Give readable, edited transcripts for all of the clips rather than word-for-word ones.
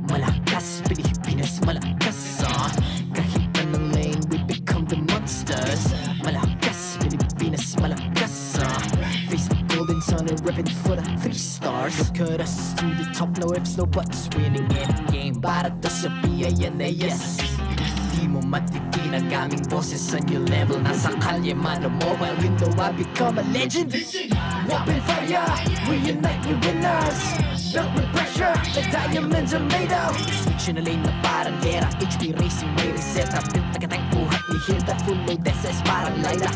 Malakas, Pilipinas, malakas kahit anong lane, we become the monsters. Malakas, Pilipinas, malakas face the golden sun and ribbon for the 3 stars. Look at us to the top, no ifs, no buts. Winning any game, para to sa PINAS. Di mo matitinag aming boses sa new level. Nasa kalye man o mobile window, I become a legend. Open fire, we unite, we winners. Built with pressure, the diamonds are made of. Switching a lane na parang gera, HP racing may reseta. Built na katang buhat ni Hilda, full load SS parang Laila.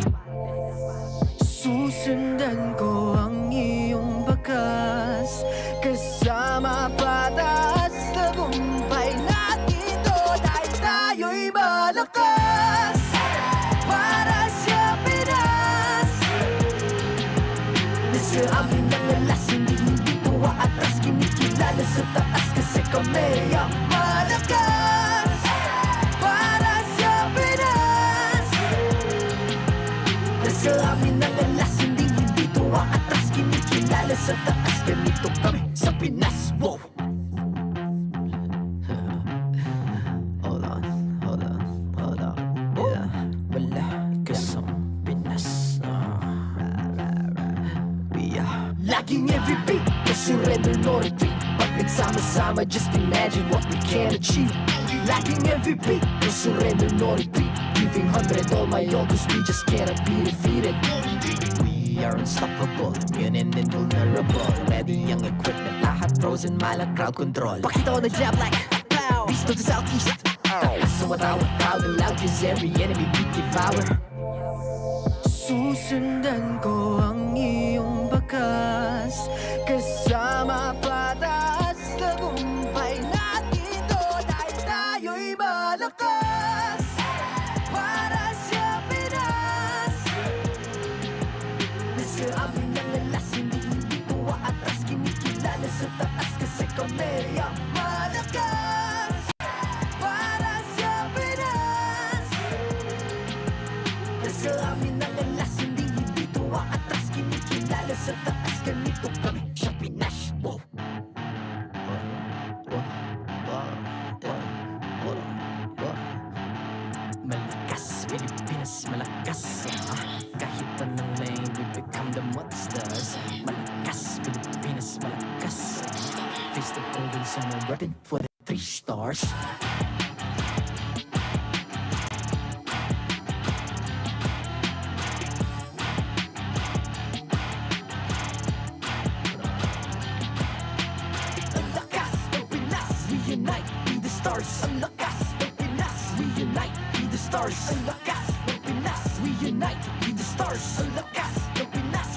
Susundan ko ang iyong bakas, kasama patas, tagumpay natin to dahil tayo'y malakas. Para sa Pinas, nasa amin ang alas, hindi tuwa atras, kinikilala sa taas kasi kami ang malakas. Para sa Pinas, nasa amin ang alas, hindi tuwa atras, kinikilala sa taas, ganito kami sa Pinas. Wow! Hold on, yeah. Wala ka sa Pinas. We are Laging every beat, no surrender, no retreat. Pag nagsama-sama, just imagine what we can achieve. Laging every beat, no surrender, no retreat. Giving 100 all my all, cause we just cannot be defeated. We are unstoppable, immune and invulnerable. Ready ang equipment, lahat frozen, malang crowd control. Pakita ko na jab like pow, east to the southeast. So what I would proud and loud, cause every enemy we devour. Susundan ko ang iyong bakas, kasama patas, tagumpay natin to dahil tayo'y malakas. Para sa Pinas, nasa amin ang alas, hindi tuwa atras, kinikilala sa taas kasi kami ang malakas. Para sa Pinas, nasa amin ang alas, hindi tuwa atras, kinikilala sa taas, ganito kami sa Pinas. Wow! Malakas, Pilipinas, malakas kahit anong lane, we become the monsters. Malakas, Pilipinas, malakas face the golden sun and weapon for the 3 stars. Ang lakas ng Pinas, we unite, be the stars. Ang lakas ng Pinas, we unite, be the stars. Ang lakas ng Pinas, we unite, be the stars. Ang lakas ng Pinas,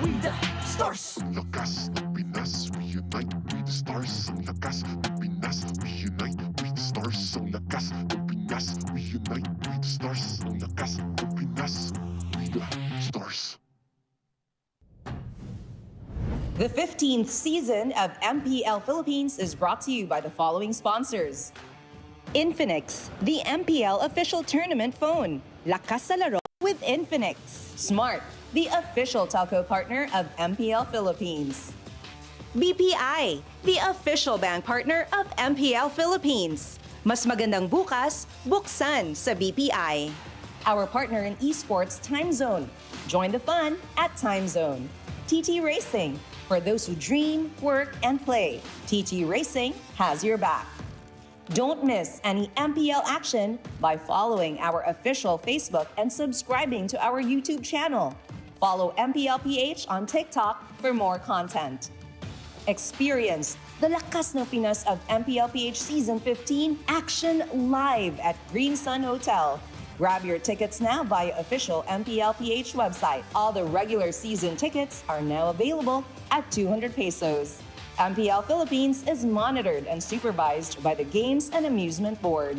we the stars. Ang lakas ng Pinas, we unite, we the stars. Ang lakas ng Pinas, we unite, we the stars. Ang lakas ng Pinas, we unite, we the stars. Ang lakas ng Pinas, we the stars. The 15th season of MPL Philippines is brought to you by the following sponsors. Infinix, the MPL official tournament phone. Lakas sa laro with Infinix. Smart, the official telco partner of MPL Philippines. BPI, the official bank partner of MPL Philippines. Mas magandang bukas, buksan sa BPI. Our partner in esports, Time Zone. Join the fun at Time Zone. TT Racing, for those who dream, work, and play. TT Racing has your back. Don't miss any MPL action by following our official Facebook and subscribing to our YouTube channel. Follow MPLPH on TikTok for more content. Experience the Lakas ng Pinas of MPLPH Season 15 action live at Green Sun Hotel. Grab your tickets now via official MPLPH website. All the regular season tickets are now available at 200 pesos. MPL Philippines is monitored and supervised by the Games and Amusement Board.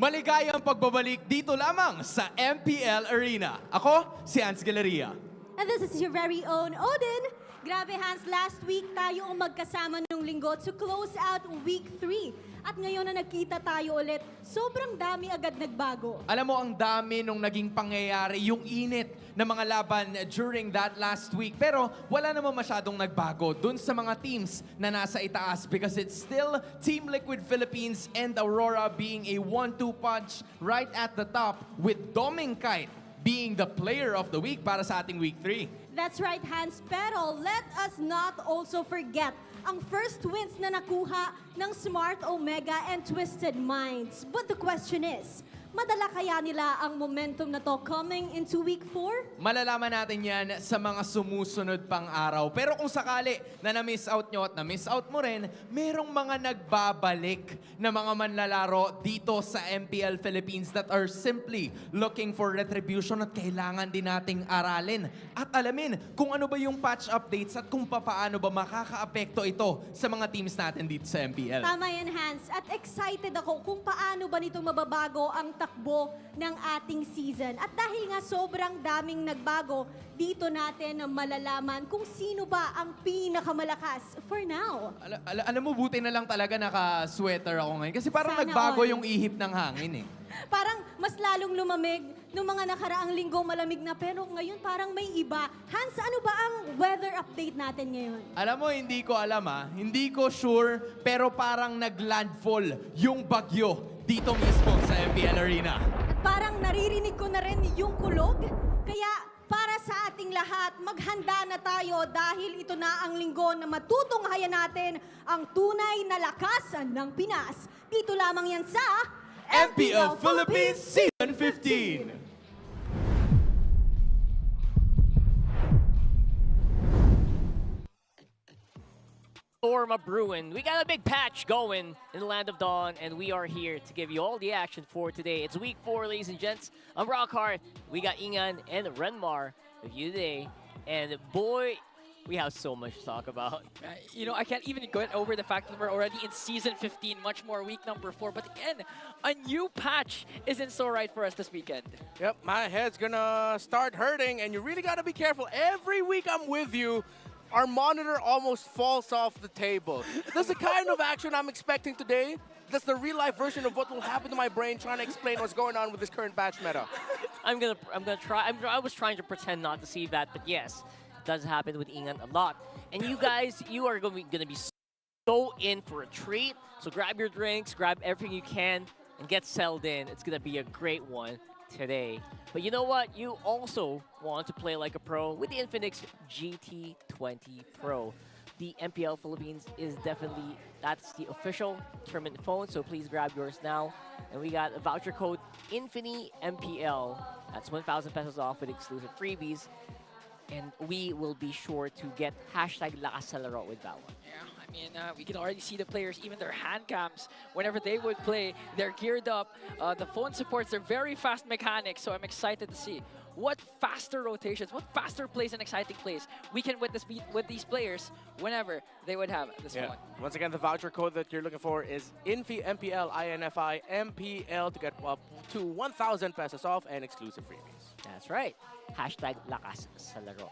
Maligayang pagbabalik dito lamang sa MPL Arena. Ako, si Hans Galeria. And this is your very own Odin. Grabe Hans, last week tayo ang magkasama nung linggo to close out week 3. At ngayon na nagkita tayo ulit, sobrang dami agad nagbago. Alam mo, ang dami nung naging pangyayari, yung init ng mga laban during that last week. Pero wala naman masyadong nagbago dun sa mga teams na nasa itaas because it's still Team Liquid Philippines and Aurora being a 1-2 punch right at the top with Doming Kite being the player of the week para sa ating week 3. That's right, Hans. Pero let us not also forget ang first wins na nakuha ng Smart Omega and Twisted Minds. But the question is, madala kaya nila ang momentum na to coming into week 4? Malalaman natin yan sa mga sumusunod pang araw. Pero kung sakali na na-miss out nyo at na-miss out mo rin, merong mga nagbabalik na mga manlalaro dito sa MPL Philippines that are simply looking for retribution at kailangan din nating aralin at alamin kung ano ba yung patch updates at kung paano ba makakaapekto ito sa mga teams natin dito sa MPL. Tama yan, Hans. At excited ako kung paano ba nitong mababago ang takbo ng ating season. At dahil nga sobrang daming nagbago, dito natin na malalaman kung sino ba ang pinakamalakas for now. Alam mo, buti na lang talaga naka-sweater ako ngayon kasi parang Sana nagbago all. yung ihip ng hangin eh. Parang mas lalong lumamig nung mga nakaraang linggo malamig na pero ngayon parang may iba. Hans, ano ba ang weather update natin ngayon? Alam mo, hindi ko alam hindi ko sure, pero parang nag-landfall yung bagyo dito mismo sa MPL Arena. At parang naririnig ko na rin yung kulog. Kaya para sa ating lahat, maghanda na tayo dahil ito na ang linggo na matutunghayan natin ang tunay na lakas ng Pinas. Dito lamang yan sa MPL Philippines Season 15! Storm a brewing. We got a big patch going in the Land of Dawn, and we are here to give you all the action for today. It's week 4, ladies and gents. I'm Rockhart. We got Ingan and Renmar with you today. And boy, we have so much to talk about. You know, I can't even get over the fact that we're already in Season 15, much more week number 4. But again, a new patch is in store right for us this weekend. Yep, my head's gonna start hurting, and you really gotta be careful. Every week I'm with you, our monitor almost falls off the table. That's the kind of action I'm expecting today. That's the real-life version of what will happen to my brain trying to explain what's going on with this current patch meta. I'm gonna try. I was trying to pretend not to see that, but yes, it does happen with Ingan a lot. And you guys, you are gonna be so in for a treat. So grab your drinks, grab everything you can, and get settled in. It's gonna be a great one today. But you know what? You also want to play like a pro with the Infinix GT20 Pro. The MPL Philippines is definitely, that's the official tournament phone, so please grab yours now. And we got a voucher code INFINYMPL. That's 1,000 pesos off with exclusive freebies. And we will be sure to get hashtag Lakas sa Laro with that one. Yeah, I mean, we can already see the players, even their hand cams, whenever they would play, they're geared up. The phone supports their very fast mechanics, so I'm excited to see what faster rotations, what faster plays and exciting plays we can witness with these players whenever they would have this phone. Once again, the voucher code that you're looking for is INFI, INFI, MPL to get up to 1,000 pesos off and exclusive freebies. That's right. Hashtag Lakas sa Laro.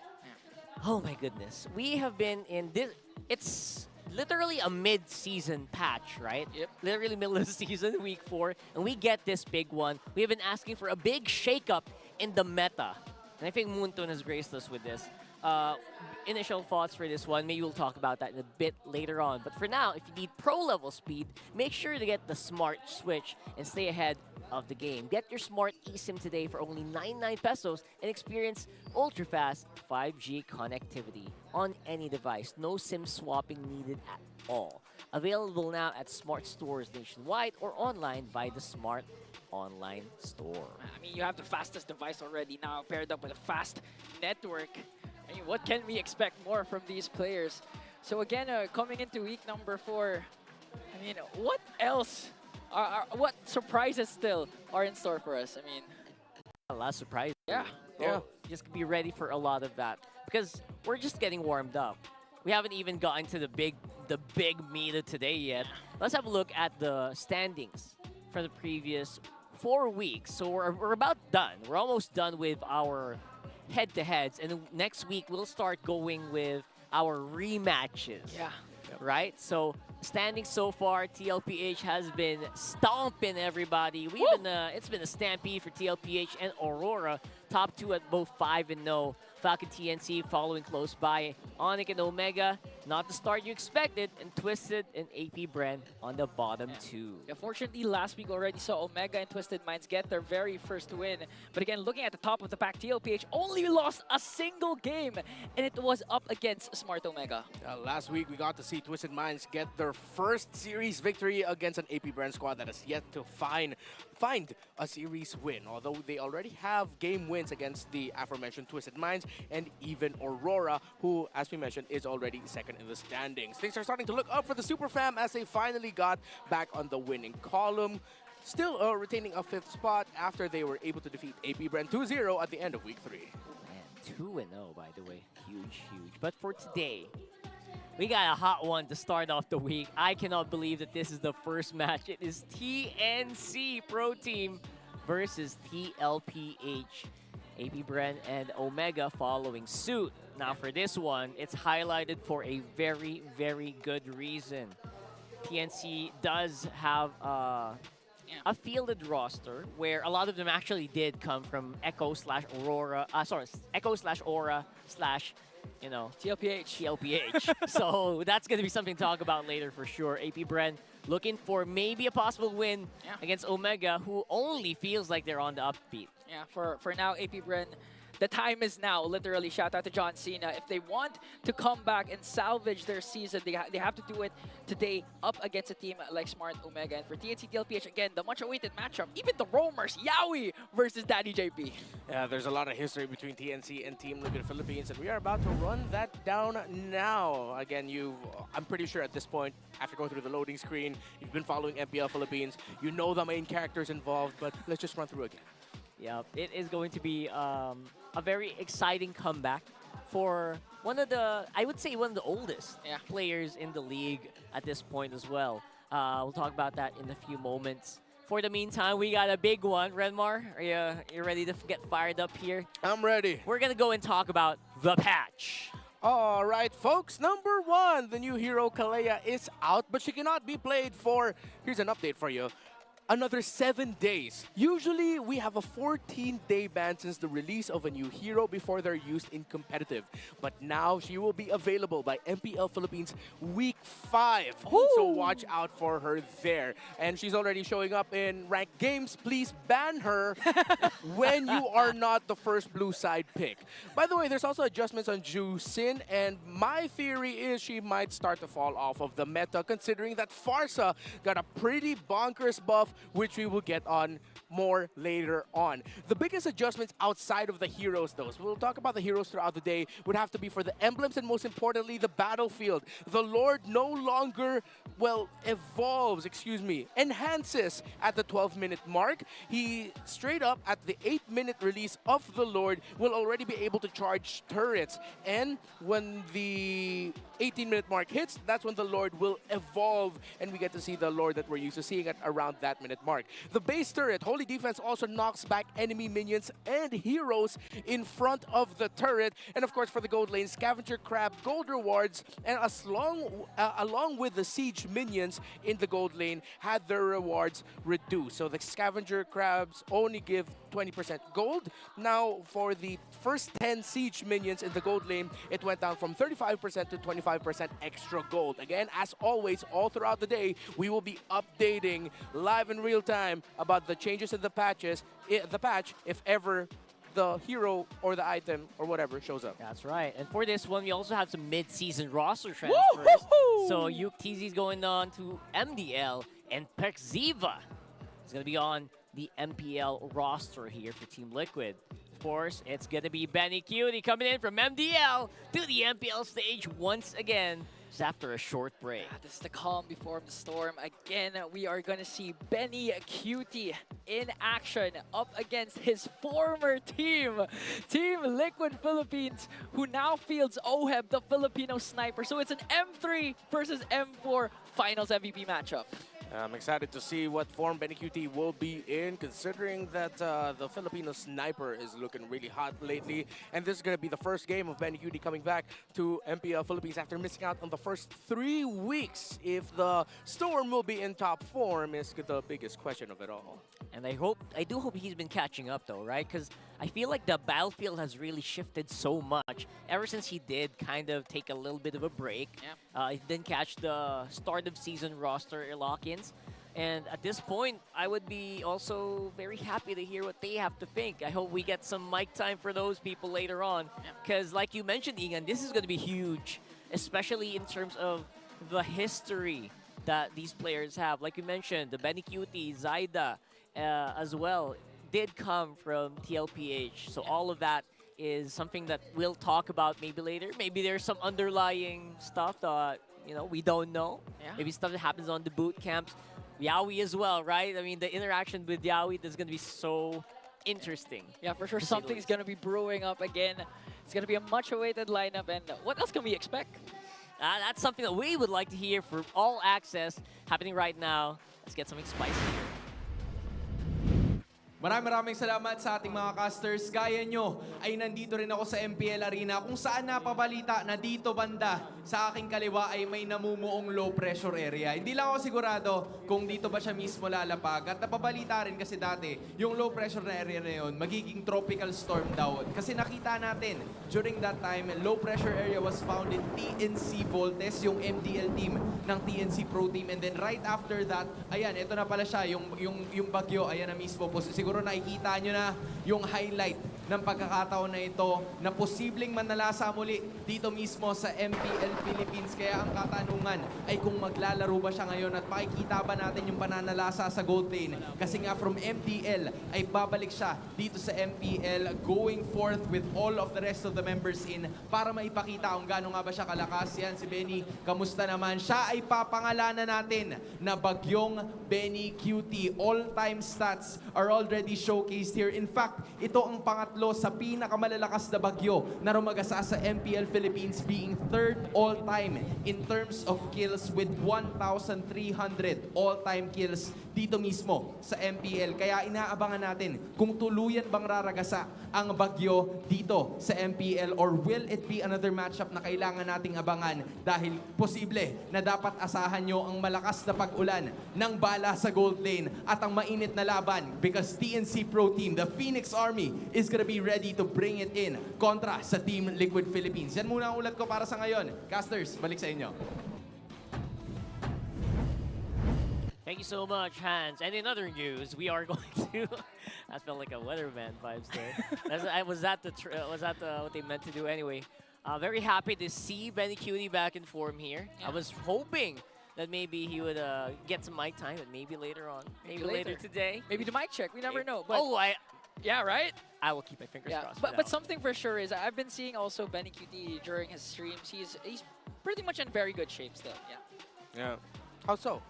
Oh my goodness. We have been in this, it's literally a mid-season patch, right? Yep. Literally middle of the season, week 4, and we get this big one. We have been asking for a big shakeup in the meta. And I think Muntun has graced us with this. Initial thoughts for this one, maybe we'll talk about that in a bit later on. But for now, if you need pro-level speed, make sure to get the Smart Switch and stay ahead of the game. Get your Smart eSIM today for only 99 pesos and experience ultra-fast 5G connectivity on any device. No SIM swapping needed at all. Available now at Smart stores nationwide or online by the Smart Online Store. I mean, you have the fastest device already now paired up with a fast network. I mean, what can we expect more from these players? So again, coming into week number 4, I mean, what else? What surprises still are in store for us? I mean, A lot of surprises. yeah. Just be ready for a lot of that because we're just getting warmed up. We haven't even gotten to the big meet of today yet. Let's have a look at the standings for the previous 4 weeks, so we're about done. We're almost done with our head-to-heads, and next week we'll start going with our rematches. Yeah. Right? So standing so far, TLPH has been stomping everybody. It's been a stampede for TLPH and Aurora. Top 2 at both 5-0. Falcon TNC following close by. Onyx and Omega, not the start you expected, and Twisted and APBR on the bottom 2. Yeah, fortunately, last week already saw Omega and Twisted Minds get their very first win. But again, looking at the top of the pack, TLPH only lost a single game, and it was up against Smart Omega. Last week, we got to see Twisted Minds get their first series victory against an APBR squad that has yet to find a series win, although they already have game wins against the aforementioned Twisted Minds and even Aurora, who, as we mentioned, is already second in the standings. Things are starting to look up for the Super Fam as they finally got back on the winning column, still retaining a 5th spot after they were able to defeat APBR 2-0 at the end of week 3. Man, 2-0, by the way. Huge, huge. But for today, we got a hot one to start off the week. I cannot believe that this is the first match. It is TNC Pro Team versus TLPH. APBR and Omega following suit. Now for this one, it's highlighted for a very, very good reason. TNC does have a fielded roster where a lot of them actually did come from Echo/Aurora, Echo/Aura/ you know, TLPH. So that's going to be something to talk about later for sure. APBR looking for maybe a possible win against Omega, who only feels like they're on the upbeat. Yeah, for now, APBR, the time is now, literally. Shout out to John Cena. If they want to come back and salvage their season, they have to do it today up against a team like Smart Omega. And for TNC TLPH, again, the much-awaited matchup, even the Roamers, Yaoi versus Daddy JP. Yeah, there's a lot of history between TNC and Team Liquid Philippines, and we are about to run that down now. Again, I'm pretty sure at this point, after going through the loading screen, you've been following MPL Philippines, you know the main characters involved, but let's just run through again. Yeah, it is going to be a very exciting comeback for I would say one of the oldest players in the league at this point as well. We'll talk about that in a few moments. For the meantime, we got a big one. Renmar, are you ready to get fired up here? I'm ready. We're going to go and talk about the patch. All right, folks. Number 1, the new hero Kalea is out, but she cannot be played for, here's an update for you, another 7 days. Usually, we have a 14-day ban since the release of a new hero before they're used in competitive. But now, she will be available by MPL Philippines week 5. Ooh. So watch out for her there. And she's already showing up in ranked games. Please ban her when you are not the first blue side pick. By the way, there's also adjustments on Ju Sin, and my theory is she might start to fall off of the meta, considering that Farsa got a pretty bonkers buff, which we will get on more later on. The biggest adjustments outside of the heroes, though, so we'll talk about the heroes throughout the day, would have to be for the emblems and most importantly, the battlefield. The Lord no longer, enhances at the 12-minute mark. He straight up at the 8-minute release of the Lord will already be able to charge turrets. And when the 18-minute mark hits, that's when the Lord will evolve, and we get to see the Lord that we're used to seeing at around that minute mark. The base turret, Holy Defense, also knocks back enemy minions and heroes in front of the turret. And of course, for the gold lane, Scavenger Crab gold rewards, and along with the siege minions in the gold lane, had their rewards reduced. So the Scavenger Crabs only give 20% gold. Now, for the first 10 siege minions in the gold lane, it went down from 35% to 25% extra gold. Again, as always, all throughout the day, we will be updating live in real time about the changes in the patch, if ever the hero or the item or whatever shows up. That's right. And for this one, we also have some mid-season roster transfers. So Yuke TZ is going on to MDL, and Perxiva is going to be on the MPL roster here for Team Liquid. Of course, it's going to be Benny Cutie coming in from MDL to the MPL stage once again, just after a short break. This is the calm before the storm. Again, we are going to see Benny Cutie in action up against his former team, Team Liquid Philippines, who now fields Oheb, the Filipino sniper. So it's an M3 versus M4 finals MVP matchup. I'm excited to see what form Benny QT will be in, considering that the Filipino sniper is looking really hot lately. And this is going to be the first game of Benny QT coming back to MPL Philippines after missing out on the first 3 weeks. If the Storm will be in top form is the biggest question of it all. And I do hope he's been catching up though, right? Because I feel like the battlefield has really shifted so much ever since he did kind of take a little bit of a break. Yeah. He didn't catch the start of season roster lock-ins. And at this point, I would be also very happy to hear what they have to think. I hope we get some mic time for those people later on. Because like you mentioned, Ian, this is going to be huge, especially in terms of the history that these players have. Like you mentioned, the Benny QT, Zaida as well, did come from TLPH. So all of that is something that we'll talk about maybe later. Maybe there's some underlying stuff that, we don't know. Yeah. Maybe stuff that happens on the boot camps. Yawi as well, right? I mean, the interaction with Yawi is going to be so interesting. Yeah, for sure. to say the Something's least. going to be brewing up again. It's going to be a much-awaited lineup. And what else can we expect? That's something that we would like to hear for All Access happening right now. Let's get something spicy here. Maraming salamat sa ating mga casters. Gaya nyo, ay nandito rin ako sa MPL Arena kung saan napabalita na dito banda sa aking kaliwa ay may namumuong low pressure area. Hindi lang ako sigurado kung dito ba siya mismo lalapag. At napabalita rin kasi dati, yung low pressure na area na yun, magiging tropical storm daw. Kasi nakita natin, during that time, low pressure area was found in TNC Voltes, yung MDL team ng TNC Pro Team. And then right after that, ayan, ito na pala siya, yung bagyo, ayan na mismo po. Siguro nakikita nyo na yung highlight ng pagkakataon na ito na posibleng manalasa muli dito mismo sa MPL Philippines. Kaya ang katanungan ay kung maglalaro ba siya ngayon at makikita ba natin yung pananalasa sa gold lane. Kasi nga from MPL ay babalik siya dito sa MPL going forth with all of the rest of the members in para maipakita kung gaano nga ba siya kalakas. Yan si Benny, kamusta naman? Siya ay papangalanan natin na Bagyong Benny QT. All-time stats are already showcased here. In fact, ito ang pangatlo sa pinakamalalakas na bagyo na rumagasa sa MPL Philippines, being third all-time in terms of kills with 1,300 all-time kills dito mismo sa MPL. Kaya inaabangan natin kung tuluyan bang raragasa ang bagyo dito sa MPL or will it be another matchup na kailangan nating abangan dahil posible na dapat asahan nyo ang malakas na pag-ulan ng bala sa gold lane at ang mainit na laban because TNC Pro Team, the Phoenix Army, is gonna be ready to bring it in kontra sa Team Liquid Philippines. Yan muna ang ulat ko para sa ngayon. Casters, balik sa inyo. Thank you so much, Hans. And in other news, we are going to... that felt like a weatherman vibes there. Was that what they meant to do anyway? Very happy to see Benny QT back in form here. Yeah. I was hoping that maybe he would get some mic time, and maybe later on, maybe later today. Maybe the mic check. We never know. But yeah, right? I will keep my fingers crossed. But something for sure is I've been seeing also Benny QT during his streams. He's pretty much in very good shape still. Yeah. How so?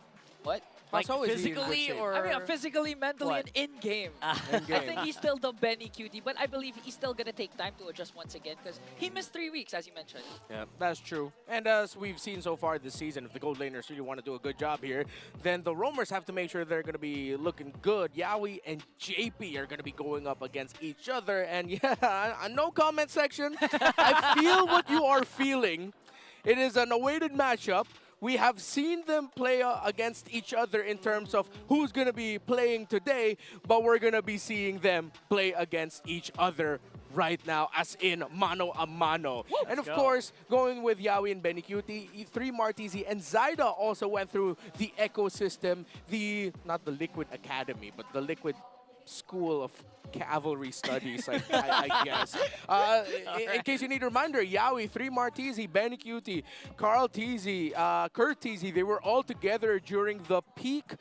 What? Like How so is he in good physically shape? or I mean, physically, mentally, What? and in-game. In-game. I think he's still the Benny QT, but I believe he's still going to take time to adjust once again because he missed 3 weeks, as you mentioned. Yeah, that's true. And as we've seen so far this season, if the gold laners really want to do a good job here, then the roamers have to make sure they're going to be looking good. Yawi and JP are going to be going up against each other. And yeah, no comment section. I feel what you are feeling. It is an awaited matchup. We have seen them play against each other in terms of who's going to be playing today, but we're going to be seeing them play against each other right now, as in mano a mano. And of course, going with Yawi and Benny QT, 3 Martizi and Zaida also went through the ecosystem, not the Liquid Academy, but the Liquid School of Cavalry Studies, I guess. In case you need a reminder, Yawi, 3 Martizi, Benny QT, Carl TZ, Kurt TZ, they were all together during the peak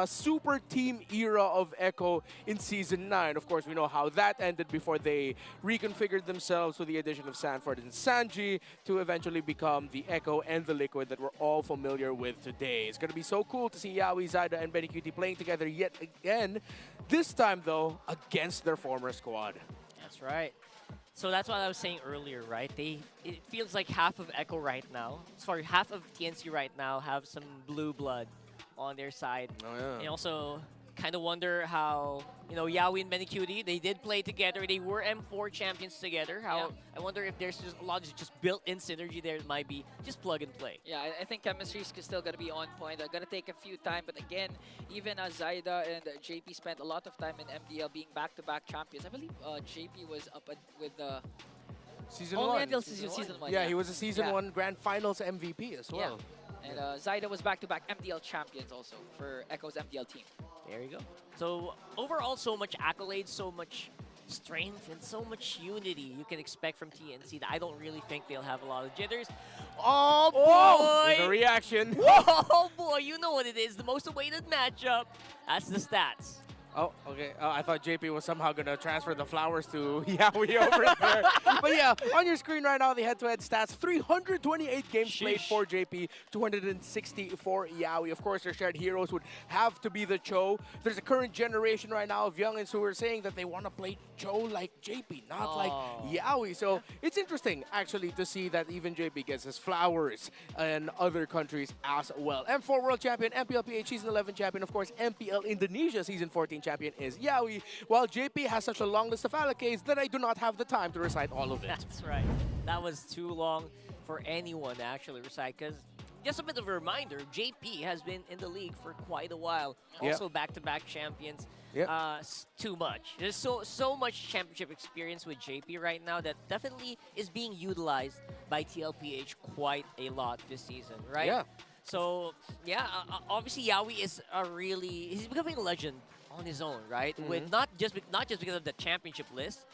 super team era of Echo in Season 9. Of course, we know how that ended before they reconfigured themselves with the addition of Sanford and Sanji to eventually become the Echo and the Liquid that we're all familiar with today. It's going to be so cool to see Yawi, Zaida, and Benny QT playing together yet again. This time, though, against their former squad. That's right. So that's what I was saying earlier, right? It feels like half of Echo right now, sorry, half of TNC right now have some blue blood on their side. Oh, yeah. And also kind of wonder how, Yawi and Benicudi, they did play together. They were M4 champions together. I wonder if there's just a lot of just built-in synergy there. It might be just plug and play. Yeah, I think chemistry is still going to be on point. They're going to take a few time, but again, even Zaida and JP spent a lot of time in MPL being back-to-back champions. I believe JP was up with the Season only 1. until season 1. Yeah, he was a Season Yeah. 1 Grand Finals MVP as well. And Zaida was back-to-back MPL champions also for Echo's MPL team. There you go. So overall, so much accolades, so much strength, and so much unity you can expect from TNC that I don't really think they'll have a lot of jitters. Oh boy! There's a reaction. Oh boy, you know what it is. The most awaited matchup. That's the stats. Oh, okay. I thought JP was somehow going to transfer the flowers to Yawi over there. But yeah, on your screen right now, the head-to-head stats. 328 games played for JP, 260 for Yawi. Of course, their shared heroes would have to be the Cho. There's a current generation right now of youngins who are saying that they want to play Cho like JP, not like Yawi. So it's interesting, actually, to see that even JP gets his flowers in other countries as well. M4 World Champion, MPLPH Season 11 Champion, of course, MPL Indonesia Season 14 Champion is Yawi, while JP has such a long list of allocates that I do not have the time to recite all of it. That's right. That was too long for anyone to actually recite, because just a bit of a reminder, JP has been in the league for quite a while. Also back-to-back champions. Too much. There's so much championship experience with JP right now that definitely is being utilized by TLPH quite a lot this season, right? Yeah. So, yeah, obviously Yawi is he's becoming a legend on his own, right? With not just because of the championship list,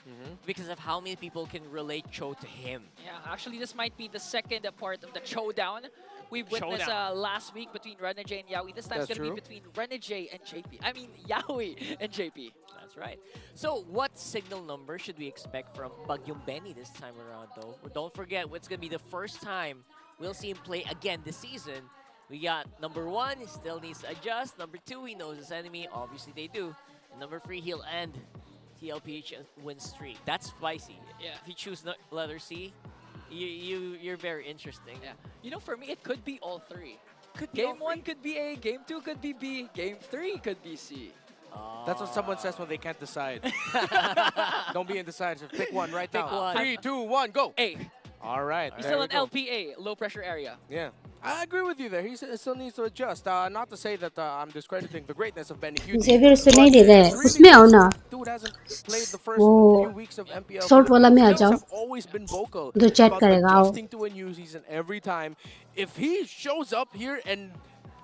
because of how many people can relate Cho to him. Yeah, actually, this might be the second part of the showdown we've witnessed last week between Renegade and Yawi. This time it's going to be between Renegade and JP. I mean, Yawi and JP. That's right. So, what signal number should we expect from Bagyong Benny this time around, though? Don't forget, it's going to be the first time we'll see him play again this season. We got number 1, he still needs to adjust. Number 2, he knows his enemy. Obviously, they do. And number 3, he'll end TLPH win streak. That's spicy. Yeah. If you choose letter C, you're very interesting. Yeah. For me, it could be all three. Could be Game 1 could be A, Game 2 could be B, Game 3 could be C. That's what someone says when they can't decide. Don't be indecisive. Pick one right Pick now. one. 3, 2, 1, go. A. All right. He's there still we an go. LPA, low pressure area. Yeah. I agree with you there. He still needs to adjust. Not to say that I'm discrediting the greatness of Benny Q. Xavier सुनाई दे रहा है उसमें आओ ना Dude hasn't played the first वो few weeks of MPL. Short वाला में आ Players जाओ have always been vocal जो चैट about करेगा आओ adjusting to a new season every time. If he shows up here and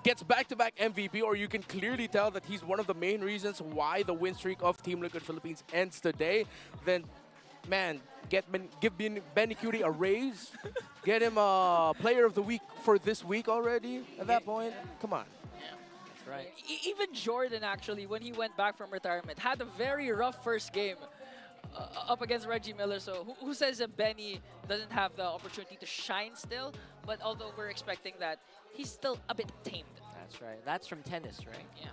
gets back-to-back MVP, or you can clearly tell that he's one of the main reasons why the win streak of Team Liquid Philippines ends today, then, man, give Benny Cutie a raise. Get him a Player of the Week for this week already. At that point, come on. That's right. Even Jordan, actually, when he went back from retirement, had a very rough first game up against Reggie Miller. So who says that Benny doesn't have the opportunity to shine still? But although we're expecting that, he's still a bit tamed. That's right. That's from tennis, right? Yeah.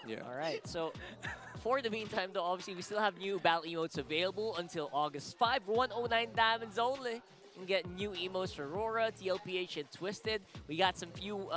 Yeah. All right. So, for the meantime, though, obviously, we still have new battle emotes available until August 5. 109 diamonds only. You can get new emotes for Aurora, TLPH, and Twisted. We got some few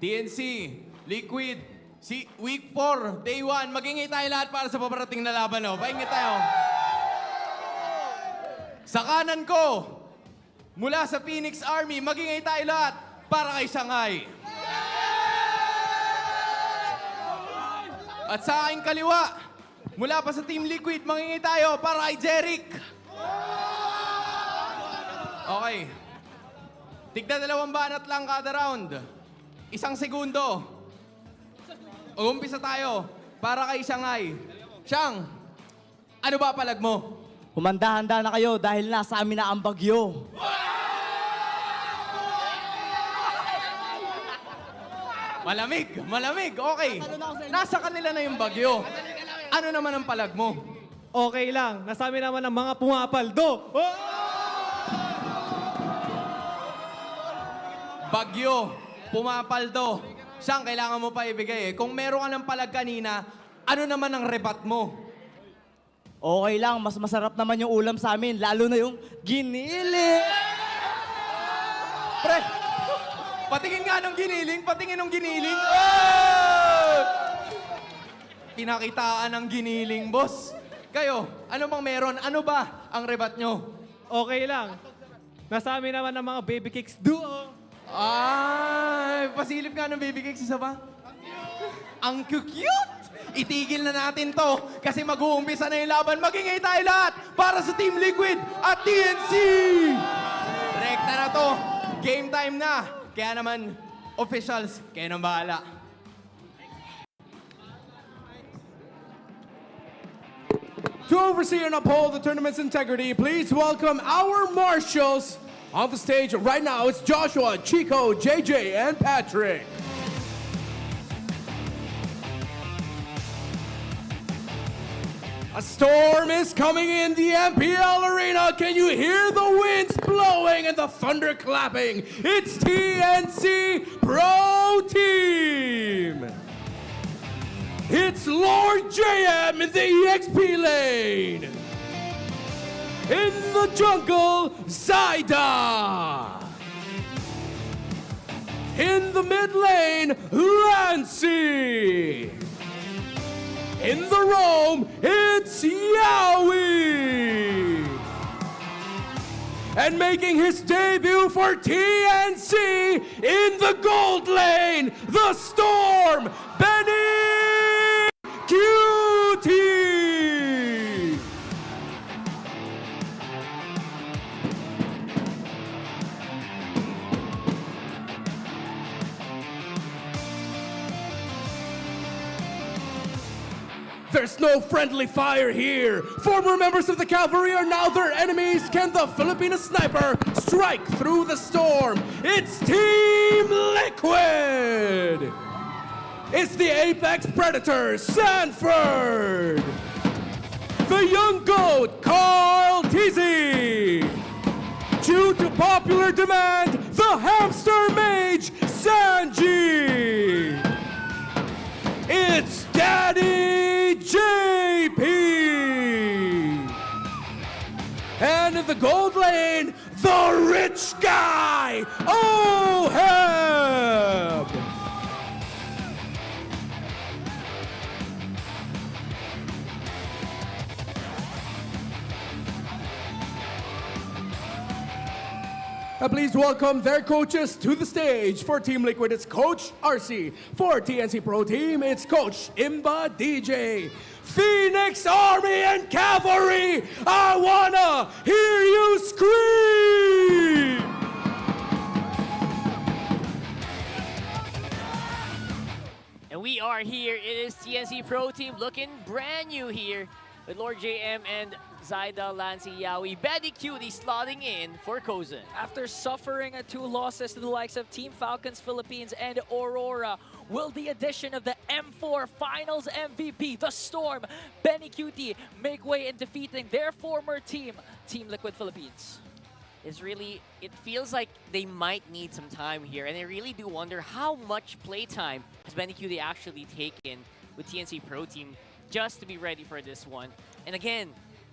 TNC, Liquid, Week 4, Day 1, magingay tayo lahat para sa paparating na laban. Oh. Paingay tayo. Sa kanan ko, mula sa Phoenix Army, magingay tayo lahat para kay Shanghai. At sa aking kaliwa, mula pa sa Team Liquid, magingay tayo para kay Jeric. Okay. Tigda 2 banat lang kada round. 1 segundo. Umpisa tayo para kay Shanghai. Shang, ano ba palag mo? Humanda-handa na kayo dahil nasa amin na ang bagyo. Malamig, malamig. Okay. Nasa kanila na yung bagyo. Ano naman ang palag mo? Okay lang. Nasa amin naman ang mga pumapaldo. Bagyo, pumapaldo. Siyang, kailangan mo pa ibigay eh. Kung meron ka ng palag kanina, ano naman ang rebat mo? Okay lang, mas masarap naman yung ulam sa amin, lalo na yung ginili. Pre, patingin nga ng giniling, patingin ng giniling. Oh! Pinakitaan ng giniling, boss. Kayo, ano bang meron? Ano ba ang rebat nyo? Okay lang. Nasa amin naman ang mga baby cakes duo. Ay, pasilip nga ng baby cakes, isa ba? Ang cute! Itigil na natin to kasi mag-uumpisa na yung laban. Magingay tayo lahat para sa Team Liquid at TNC! Rekta na to. Game time na. Kaya naman, officials, kayo nang bahala. To oversee and uphold the tournament's integrity, please welcome our marshals on the stage right now. It's Joshua, Chico, JJ, and Patrick. A storm is coming in the MPL arena. Can you hear the winds blowing and the thunder clapping? It's TNC Pro Team. It's Lord JM in the EXP lane. In the jungle, Zaida. In the mid lane, Lancy. In the roam, it's Yowie! And making his debut for TNC in the gold lane, the Storm, Benny Cutie! There's no friendly fire here. Former members of the cavalry are now their enemies. Can the Filipino sniper strike through the storm? It's Team Liquid. It's the Apex Predator, Sanford. The young goat, Carl Teasy. Due to popular demand, the hamster mage, Sanji. It's Daddy JP! And in the gold lane, the rich guy, Oheb! Please welcome their coaches to the stage. For Team Liquid, it's Coach RC. For TNC Pro Team, it's Coach Imba DJ. Phoenix Army and Cavalry, I wanna hear you scream! And we are here. It is TNC Pro Team looking brand new here with Lord JM and Zaida, Lancy, Yowie, Betty Cutie slotting in for Kozen. After suffering 2 losses to the likes of Team Falcons Philippines and Aurora, will the addition of the M4 Finals MVP, the Storm, Benny Cutie, make way in defeating their former team, Team Liquid Philippines? It feels like they might need some time here, and I really do wonder how much playtime has Benny Cutie actually taken with TNC Pro Team just to be ready for this one. And again,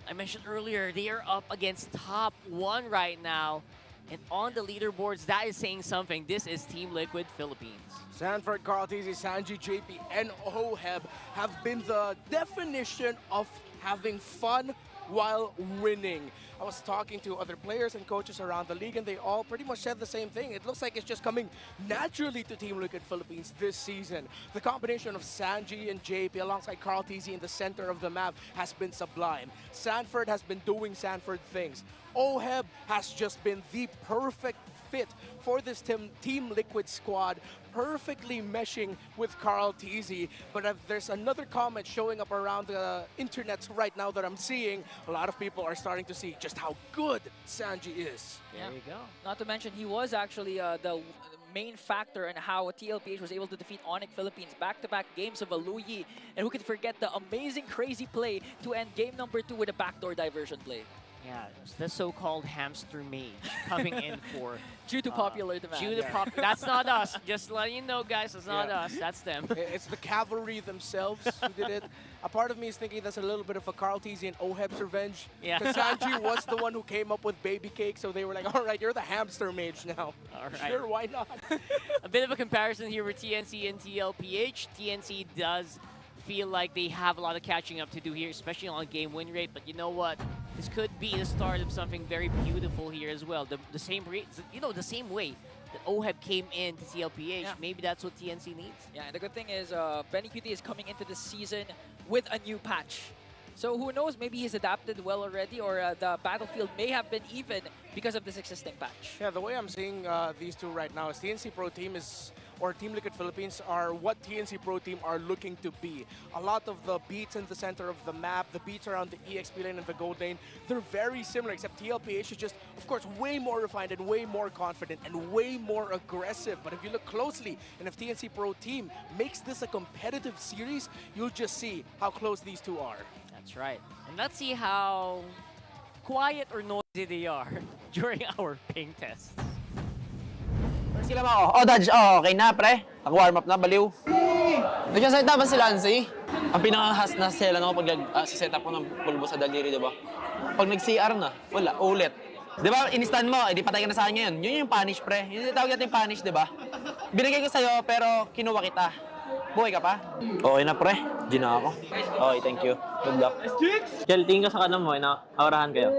I mentioned earlier, they are up against top 1 right now. And on the leaderboards, that is saying something. This is Team Liquid Philippines. Sanford, Carl Tizzy, Sanji, JP, and OHEB have been the definition of having fun while winning. I was talking to other players and coaches around the league, and they all pretty much said the same thing. It looks like it's just coming naturally to Team Liquid Philippines this season. The combination of Sanji and JP alongside Carl Tizzy in the center of the map has been sublime. Sanford has been doing Sanford things. OHEB has just been the perfect fit for this Team Liquid squad, perfectly meshing with Carl Tizzy. But there's another comment showing up around the internet right now that I'm seeing. A lot of people are starting to see just how good Sanji is. There you go. Not to mention, he was actually the main factor in how TLPH was able to defeat Onyx Philippines back-to-back games of Aluyi. And who could forget the amazing, crazy play to end game number 2 with a backdoor diversion play. Yeah, it's the so-called hamster mage coming in for... Due to popular demand. Due to that's not us. Just letting you know, guys, it's not us. That's them. It's the cavalry themselves who did it. A part of me is thinking that's a little bit of a Carl Tizzy and OHEB's revenge. Yeah. Because Sanji was the one who came up with baby cake, so they were like, all right, you're the hamster mage now. All right. Sure, why not? A bit of a comparison here with TNC and TLPH. TNC does feel like they have a lot of catching up to do here, especially on game win rate. But you know what? This could be the start of something very beautiful here as well. The same rate, the same way that OHEB came into TLPH. Yeah. Maybe that's what TNC needs. Yeah, and the good thing is Benny QT is coming into the season with a new patch. So who knows, maybe he's adapted well already, or the battlefield may have been even because of this existing patch. Yeah, the way I'm seeing these two right now is TNC Pro Team or Team Liquid Philippines are what TNC Pro Team are looking to be. A lot of the beats in the center of the map, the beats around the EXP lane and the gold lane, they're very similar, except TLPH is just, of course, way more refined and way more confident and way more aggressive. But if you look closely, and if TNC Pro Team makes this a competitive series, you'll just see how close these two are. That's right. And let's see how quiet or noisy they are during our ping tests. Sila mga, Dodge, okay na, pre. Nag-warm up na, baliw. Nag-set up ba si Lancy? Ang pinaka-has na sila ako pag set up ko ng pulbo sa daliri, diba? Pag nag-CR na, wala, ulit. Diba, in-stand mo, di patay ka na sa akin ngayon. Yun yung punish, pre. Yun yung tawag natin punish, diba? Binigay ko sa'yo, pero kinuha kita. Buhay ka pa? Okay na, pre. Di na ako. Okay, thank you. Good luck. Kel, tingin ka sa kanan mo, aurahan kayo.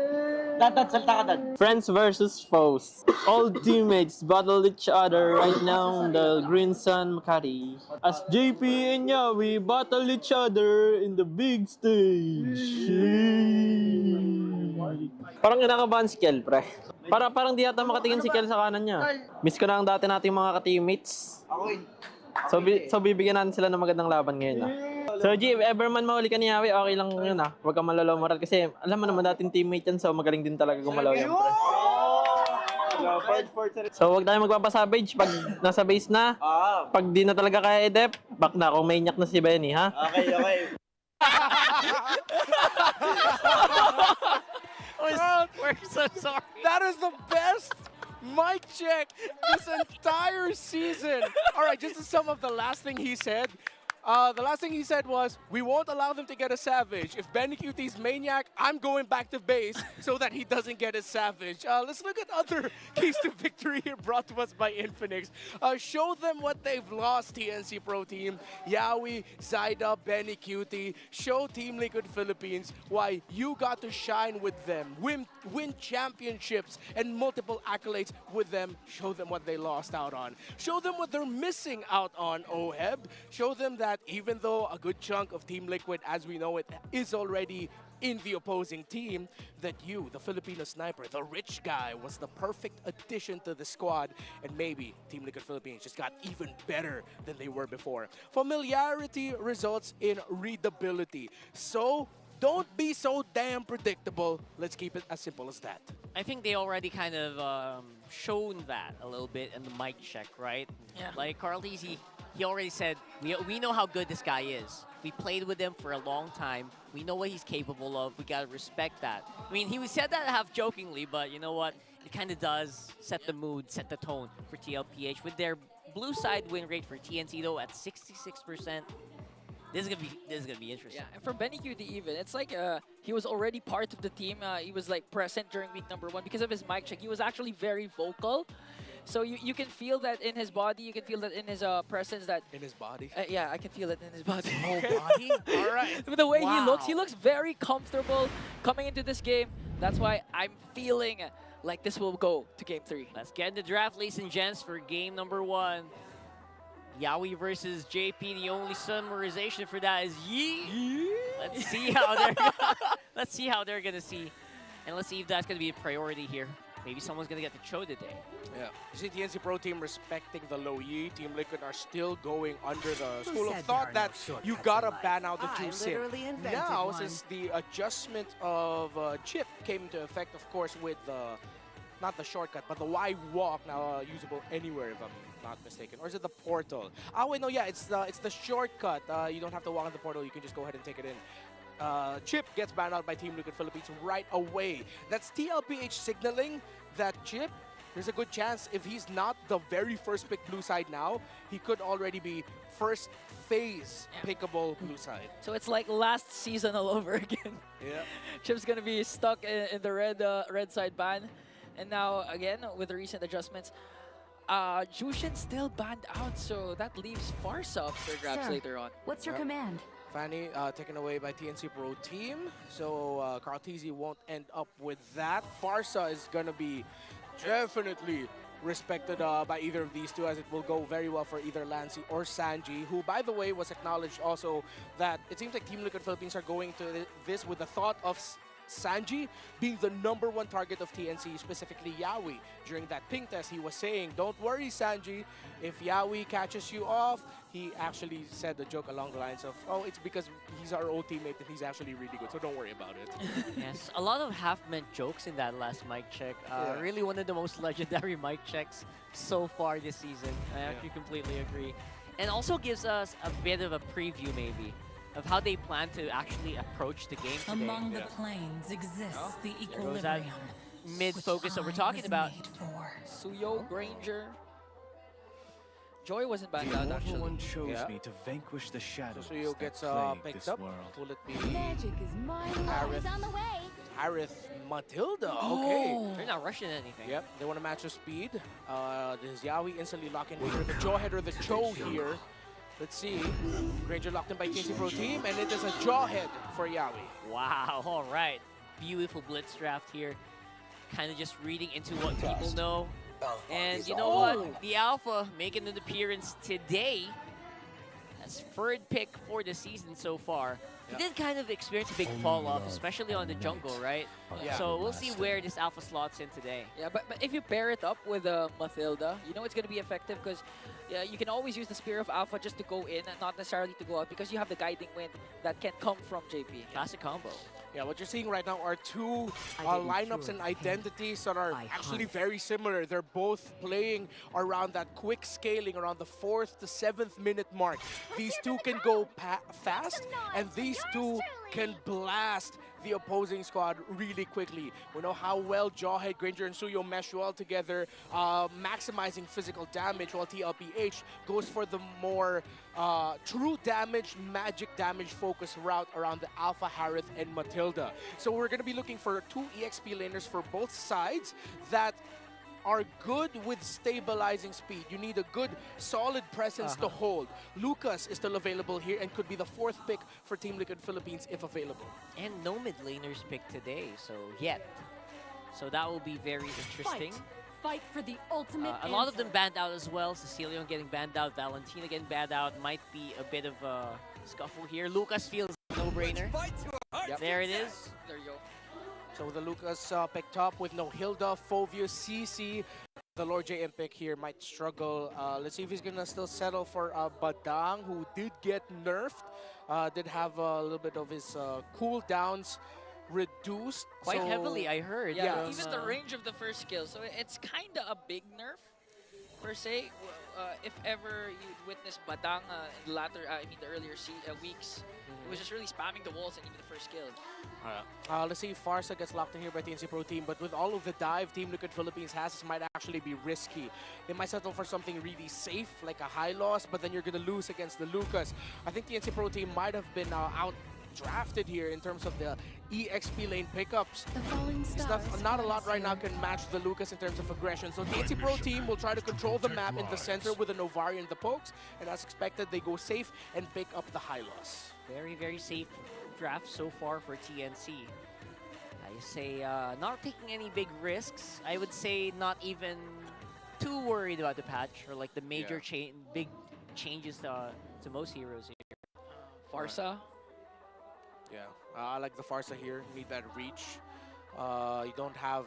Dad, salta ka, Dad. Friends versus foes. All teammates battle each other right now in the Green Sun Makati. As JP and Yawi battle each other in the big stage. Parang kinakabahan si Kel, pre. Parang di yata makatingin si Kel sa kanan niya. Miss ko na ang dati nating mga ka-teammates. So bibigyan natin sila ng magandang laban ngayon. So G, if ever man mahuli ka ni Yawi, okay lang yun Huwag kang malalaw moral kasi alam mo naman dating teammate yan, so magaling din talaga gumalaw yan, pre. So wag tayo magpapasavage pag nasa base na. Pag di na talaga kaya i-dep, back na kung may nyak na si Benny, ha? Okay. We're so sorry. That is the best mic check this entire season. All right, just to sum up the last thing he said. The last thing he said was, we won't allow them to get a Savage. If Benny QT's Maniac, I'm going back to base so that he doesn't get a Savage. Let's look at other keys to victory here brought to us by Infinix. Show them what they've lost, TNC Pro Team. Yawi, Zaida, Benny QT. Show Team Liquid Philippines why you got to shine with them. Win championships and multiple accolades with them. Show them what they lost out on. Show them what they're missing out on, OHEB. Show them that even though a good chunk of Team Liquid, as we know it, is already in the opposing team, that you, the Filipino sniper, the rich guy, was the perfect addition to the squad, and maybe Team Liquid Philippines just got even better than they were before. Familiarity results in readability. So don't be so damn predictable. Let's keep it as simple as that. I think they already kind of shown that a little bit in the mic check, right? Yeah. Like Carl Tizzy, he already said, we know how good this guy is. We played with him for a long time. We know what he's capable of. We gotta respect that. I mean, he said that half jokingly, but you know what? It kind of does set the mood, set the tone for TLPH with their blue side win rate for TNC though at 66%. This is gonna be interesting. Yeah, and for Benny QD even, it's like he was already part of the team. He was like present during week #1 because of his mic check. He was actually very vocal. So you can feel that in his body, you can feel that in his presence that... In his body? Yeah, I can feel it in his body. Whole body? All right. The way he looks very comfortable coming into this game. That's why I'm feeling like this will go to game 3. Let's get into draft, ladies and gents, for game #1. Yawi versus JP. The only summarization for that is Yee. Let's see how they're gonna see, and let's see if that's gonna be a priority here. Maybe someone's gonna get the Cho today. Yeah. You see TNC Pro Team respecting the low Yi. Team Liquid are still going under the school of thought that you gotta ban out the two sim. Now, since the adjustment of chip came into effect, of course, with the not the shortcut, but the Y walk now usable anywhere, if I'm not mistaken. Or is it the portal? Oh wait, no, yeah, it's the shortcut. You don't have to walk on the portal. You can just go ahead and take it in. Chip gets banned out by Team Liquid Philippines right away. That's TLPH signaling that Chip, there's a good chance if he's not the very first pick blue side now, he could already be first phase pickable blue side. So it's like last season all over again. Yeah. Chip's gonna be stuck in the red side ban. And now, again, with the recent adjustments, Jushin still banned out, so that leaves Farsa up for grabs later on. What's your command? Fanny taken away by TNC Pro Team, so Carl TZ won't end up with that. Farsa is gonna be definitely respected by either of these two, as it will go very well for either Lancy or Sanji, who, by the way, was acknowledged also that it seems like Team Liquid Philippines are going to this with the thought of Sanji being the #1 target of TNC, specifically Yawi. During that ping test, he was saying, don't worry, Sanji, if Yawi catches you off, he actually said a joke along the lines of, oh, it's because he's our old teammate and he's actually really good, so don't worry about it. Yes, a lot of half-meant jokes in that last mic check. Really one of the most legendary mic checks so far this season. I actually completely agree. And also gives us a bit of a preview, maybe, of how they plan to actually approach the game today. Among the planes exists the equilibrium. Mid-focus that we're talking about. Suyo, Granger. Joy wasn't banned out, actually. One chose me to vanquish the shadows. So Suyo gets picked up. Will it be Magic is my Harith? on the way. Harith Matilda. Okay. They're not rushing anything. Yep, they want to match the speed. Does Yawi instantly lock in either the Jawhead or the Cho here? Let's see. Granger locked in by TNC Pro Team, and it is a Jawhead for Yawi. Wow, all right. Beautiful blitz draft here. Kind of just reading into what people know. And you know what? The Alpha making an appearance today as third pick for the season so far. He did kind of experience a big fall off, especially on the jungle, right? Yeah. So we'll see where this Alpha slots in today. Yeah, but if you pair it up with Mathilda, you know it's going to be effective because you can always use the Spear of Alpha just to go in and not necessarily to go out because you have the guiding wind that can come from JP. Classic combo. Yeah, what you're seeing right now are two lineups and identities that are actually very similar. They're both playing around that quick scaling around the 4th to 7th minute mark. These two can go fast, and these two can blast the opposing squad really quickly. We know how well Jawhead, Granger, and Suyo mesh well together, maximizing physical damage, while TLPH goes for the more true damage, magic damage focus route around the Alpha, Harith, and Matilda. So we're going to be looking for 2 EXP laners for both sides that are good with stabilizing speed. You need a good, solid presence to hold. Lucas is still available here and could be the 4th pick for Team Liquid Philippines if available. And no mid laners picked today, so yet. So that will be very interesting. Fight for the ultimate a lot of them banned out as well. Cecilion getting banned out, Valentina getting banned out. Might be a bit of a scuffle here. Lucas feels no-brainer. Yep. There it is. There you go. So the Lucas picked up with no Hilda, Fovius, CC. The Lord JM pick here might struggle. Let's see if he's gonna still settle for Badang, who did get nerfed. Did have a little bit of his cooldowns reduced. Quite heavily, I heard. Yeah, even the range of the first skill. So it's kind of a big nerf. per se. If ever you witnessed Badang in the the earlier weeks, it was just really spamming the walls and even the first kill. Let's see if Farsa gets locked in here by TNC Pro Team, but with all of the dive Team Liquid Philippines has, this might actually be risky. They might settle for something really safe, like a high loss, but then you're going to lose against the Lucas. I think TNC Pro Team might have been out-drafted here in terms of the EXP lane pickups. Not a lot right now can match the Lucas in terms of aggression. So TNC Pro Team will try to control the map in the center with the Novari and the pokes, and as expected, they go safe and pick up the high loss. Very, very safe draft so far for TNC. I say not taking any big risks. I would say not even too worried about the patch or like the major big changes to most heroes here. Farsa. Yeah, I like the Farsa here. Need that reach. You don't have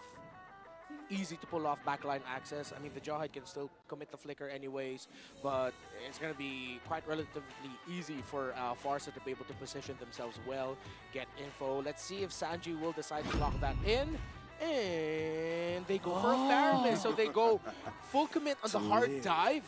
easy to pull off backline access. I mean, the Jawhead can still commit the flicker anyways, but it's going to be quite relatively easy for Farsa to be able to position themselves well, get info. Let's see if Sanji will decide to lock that in. And they go for a Faramir, so they go full commit on the hard dive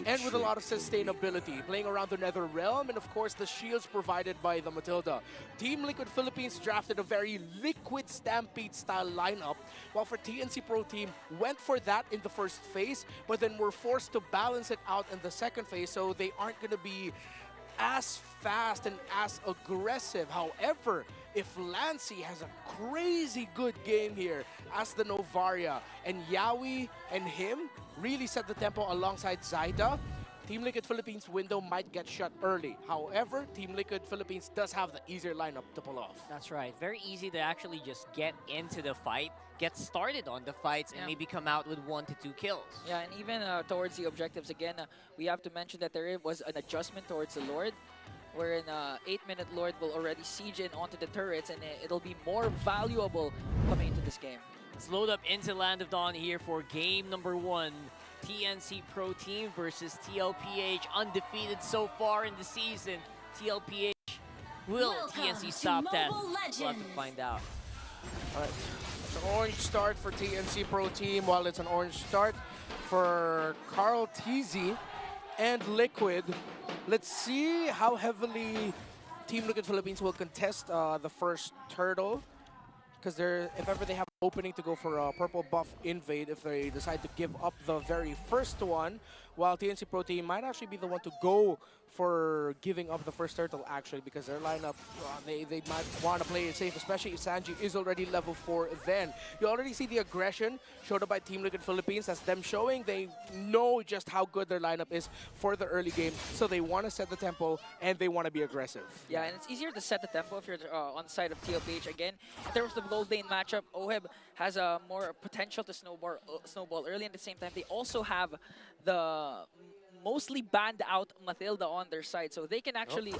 and with a lot of sustainability, playing around the Nether Realm and of course the shields provided by the Matilda. Team Liquid Philippines drafted a very Liquid Stampede style lineup, while for TNC Pro Team went for that in the first phase, but then were forced to balance it out in the second phase, so they aren't going to be as fast and as aggressive. However, if Lancey has a crazy good game here as the Novaria, and Yawi and him really set the tempo alongside Zaida, Team Liquid Philippines window might get shut early. However, Team Liquid Philippines does have the easier lineup to pull off. That's right. Very easy to actually just get into the fight, get started on the fights, and maybe come out with 1 to 2 kills. Yeah, and even towards the objectives, again, we have to mention that there was an adjustment towards the Lord, wherein 8-minute Lord will already siege in onto the turrets, and it'll be more valuable coming into this game. Let's load up into Land of Dawn here for game number 1. TNC Pro Team versus TLPH, undefeated so far in the season. TLPH, will TNC stop that? We'll have to find out. All right, it's an orange start for TNC Pro Team, while it's an orange start for Carl TZ and Liquid. Let's see how heavily Team Liquid Philippines will contest the first turtle, because if ever they have an opening to go for a purple buff invade, if they decide to give up the very first one, while TNC Pro Team might actually be the one to go for giving up the first turtle, actually, because their lineup, they might want to play it safe, especially if Sanji is already level 4 then. You already see the aggression showed up by Team Liquid Philippines as them showing they know just how good their lineup is for the early game, so they want to set the tempo and they want to be aggressive. Yeah, and it's easier to set the tempo if you're on the side of TLPH. Again, in terms of the low lane matchup, Oheb has more potential to snowball early, and at the same time, they also have the mostly banned out Matilda on their side, so they can actually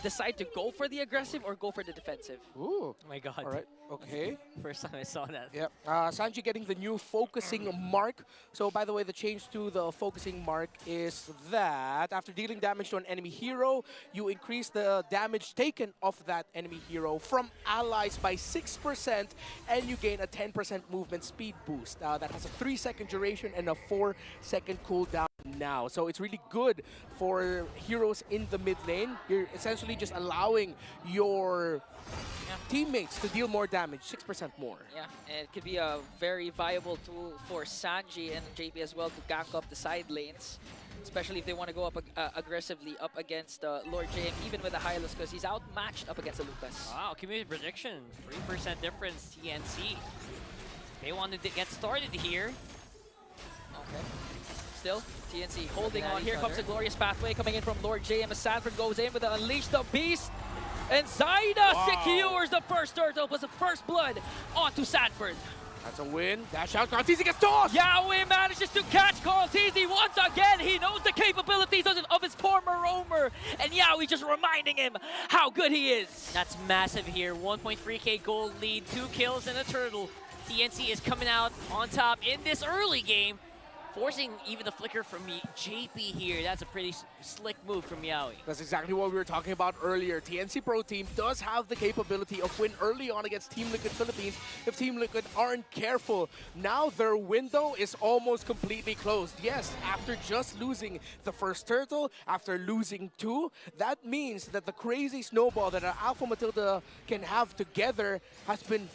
decide to go for the aggressive or go for the defensive. Ooh. Oh my god. All right, okay. First time I saw that. Yep. Sanji getting the new focusing mark. So by the way, the change to the focusing mark is that after dealing damage to an enemy hero, you increase the damage taken off that enemy hero from allies by 6%, and you gain a 10% movement speed boost. That has a 3-second duration and a 4-second cooldown now. So it's really good for heroes in the mid lane. You're essentially just allowing your teammates to deal more damage, 6% more. Yeah, and it could be a very viable tool for Sanji and JP as well to gank up the side lanes, especially if they want to go up aggressively up against Lord JM, even with a Hylos, because he's outmatched up against a Lucas. Wow, community prediction, 3% difference, TNC. They wanted to get started here. Okay. Still, TNC holding on. Here comes a glorious pathway coming in from Lord JM as Sanford goes in with the Unleash the Beast. And Zaida secures the first turtle, plus the first blood onto Sanford. That's a win. Dash out, Carl TZ gets tossed! Yawi manages to catch Carl TZ once again. He knows the capabilities of his former roamer. And Yawi just reminding him how good he is. That's massive here. 1.3k gold lead, 2 kills and a turtle. TNC is coming out on top in this early game. forcing even the flicker from JP here. That's a pretty slick move from Yawi. That's exactly what we were talking about earlier. TNC Pro Team does have the capability of win early on against Team Liquid Philippines if Team Liquid aren't careful. Now their window is almost completely closed. Yes, after just losing the first turtle, after losing 2, that means that the crazy snowball that our Alpha Matilda can have together has been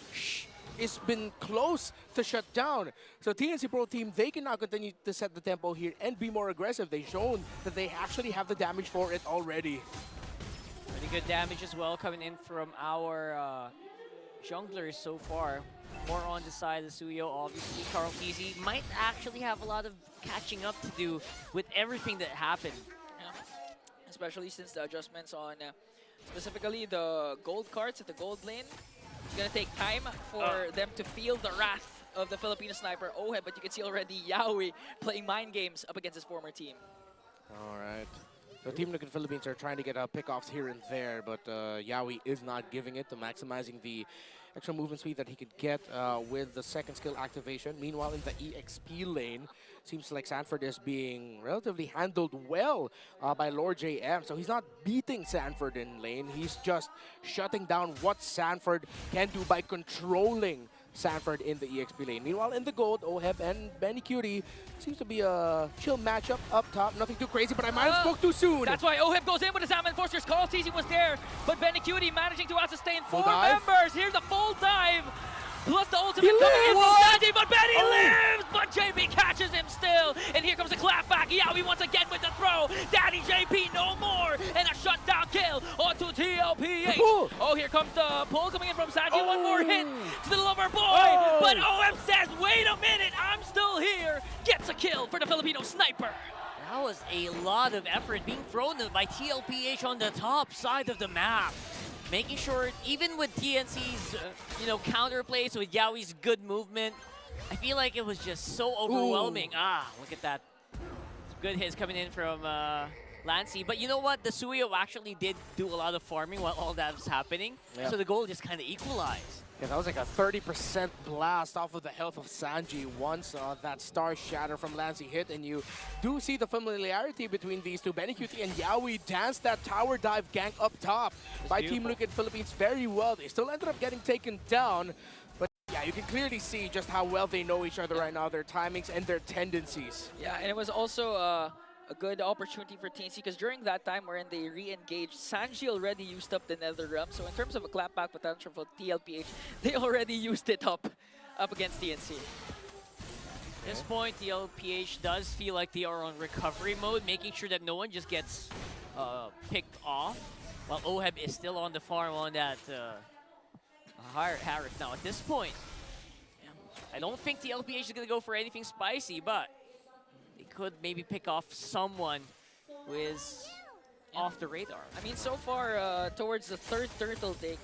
it's been close to shut down. So TNC Pro Team, they can now continue to set the tempo here and be more aggressive. They've shown that they actually have the damage for it already. Pretty good damage as well coming in from our junglers so far. More on the side of Suyo, obviously. Carl Easy might actually have a lot of catching up to do with everything that happened. Yeah. Especially since the adjustments on specifically the gold cards at the gold lane. It's going to take time for them to feel the wrath of the Filipino sniper Oheb, but you can see already Yawi playing mind games up against his former team. All right. So Team Liquid Philippines are trying to get pickoffs here and there, but Yawi is not giving it to maximizing the extra movement speed that he could get with the second skill activation. Meanwhile, in the EXP lane, seems like Sanford is being relatively handled well by Lord JM. So he's not beating Sanford in lane. He's just shutting down what Sanford can do by controlling Sanford in the EXP lane. Meanwhile, in the gold, Oheb and Benny Cutie seems to be a chill matchup up top. Nothing too crazy, but I might have spoke too soon. That's why Oheb goes in with his Salmon Enforcers. Carl Teasy was there, but Benny Cutie managing to out-sustain 4 members. Here's the full dive. Plus the ultimate coming in from Sandy, but Benny lives! But JP catches him still. And here comes the clapback. Yawi once again with the throw. Daddy JP no more. And a shutdown kill onto TLPH. Oh, here comes the pull coming in from Sanji. One more hit to the lover boy. But OM says, wait a minute, I'm still here. Gets a kill for the Filipino sniper. That was a lot of effort being thrown by TLPH on the top side of the map. Making sure, even with TNC's, counterplay, so with Yawi's good movement, I feel like it was just so overwhelming. Look at that. Good hits coming in from Lancy. But you know what? The Suyo actually did do a lot of farming while all that was happening. Yeah. So the goal just kind of equalized. Yeah, that was like a 30% blast off of the health of Sanji once that Star Shatter from Lancy hit, and you do see the familiarity between these two. Benny Cutie and Yawi danced that tower dive gank up top by Team Liquid Philippines very well. They still ended up getting taken down, but yeah, you can clearly see just how well they know each other right now, their timings and their tendencies. Yeah, and it was also a good opportunity for TNC because during that time wherein they re-engaged, Sanji already used up the Nether Realm. So in terms of a clapback potential for TLPH, they already used it up against TNC. At this point, TLPH does feel like they are on recovery mode, making sure that no one just gets picked off, while Oheb is still on the farm on that Harris. Now at this point, I don't think TLPH is going to go for anything spicy, but they could maybe pick off someone who is off the radar. I mean, so far, towards the third turtle take,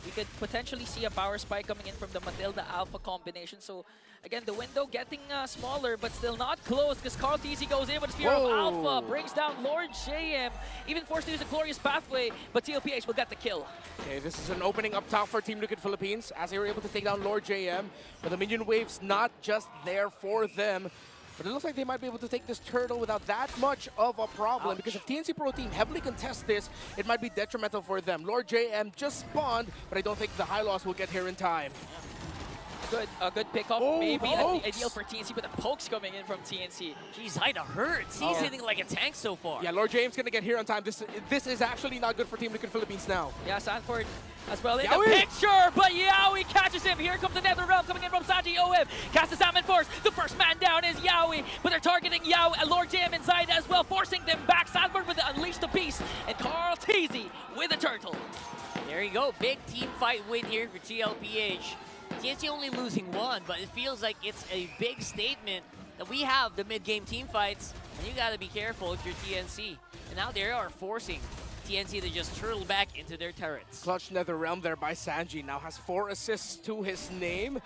we could potentially see a power spike coming in from the Matilda Alpha combination. So, again, the window getting smaller, but still not close because Carl Teasy goes in with a Spear of Alpha, brings down Lord JM, even forced to use a Glorious Pathway, but TLPH will get the kill. Okay, this is an opening up top for Team Liquid Philippines as they were able to take down Lord JM, but the minion wave's not just there for them. But it looks like they might be able to take this turtle without that much of a problem. Because if TNC Pro Team heavily contests this, it might be detrimental for them. Lord JM just spawned, but I don't think the high loss will get here in time. A good pickup, maybe ideal for TNC, but the pokes coming in from TNC. Jeez, Haida hurts. He's hitting like a tank so far. Yeah, Lord James gonna get here on time. This is actually not good for Team Liquid Philippines now. Yeah, Sanford as well in the picture, but Yawi catches him. Here comes the Nether Realm coming in from Sanji Oheb. Cast the Salmon Force. The first man down is Yawi, but they're targeting Yawi and Lord JM inside as well, forcing them back. Sanford with the Unleash the Beast, and Carl Teasy with a turtle. There you go. Big team fight win here for TLPH. TNC only losing one, but it feels like it's a big statement that we have the mid-game team fights, and you gotta be careful if you're TNC. And now they are forcing TNC to just turtle back into their turrets. Clutch Nether Realm there by Sanji. Now has 4 assists to his name.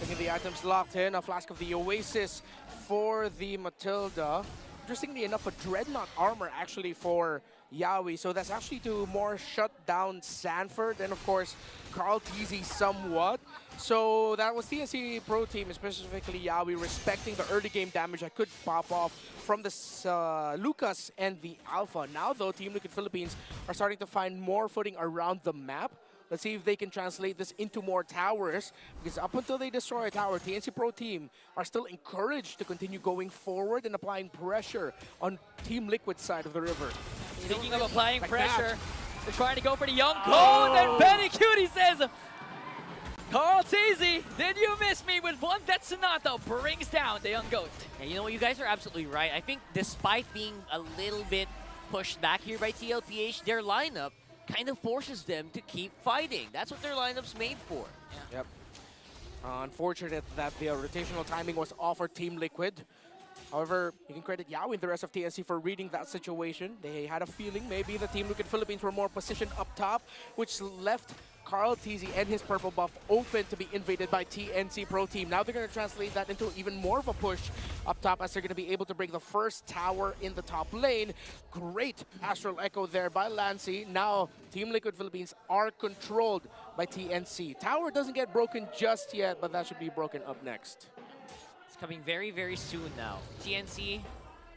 Looking the items locked in. A Flask of the Oasis for the Matilda. interestingly enough, a Dreadnought armor actually for Yawi. So that's actually to more shut down Sanford and, of course, Carl Teasy somewhat. So that was TNC Pro Team, specifically Yawi, respecting the early game damage that could pop off from the Lucas and the Alpha. Now, though, Team Liquid Philippines are starting to find more footing around the map. Let's see if they can translate this into more towers, because up until they destroy a tower, TNC Pro Team are still encouraged to continue going forward and applying pressure on Team Liquid's side of the river. Speaking of applying like pressure, that. they're trying to go for the young goat, and Benny Cutie says, Carl Teasy, did you miss me? With one that Sonata brings down the young goat. Yeah, you know what, you guys are absolutely right. I think despite being a little bit pushed back here by TLPH, their lineup kind of forces them to keep fighting. That's what their lineup's made for. Yeah. Yep. Unfortunate that the rotational timing was off for Team Liquid. However, you can credit Yawi and the rest of TNC for reading that situation. They had a feeling maybe the Team Liquid Philippines were more positioned up top, which left Carl Teasy and his purple buff open to be invaded by TNC Pro Team. Now they're going to translate that into even more of a push up top, as they're going to be able to break the first tower in the top lane. Great Astral Echo there by Lancy. Now Team Liquid Philippines are controlled by TNC. Tower doesn't get broken just yet, but that should be broken up next. It's coming very, very soon now. TNC,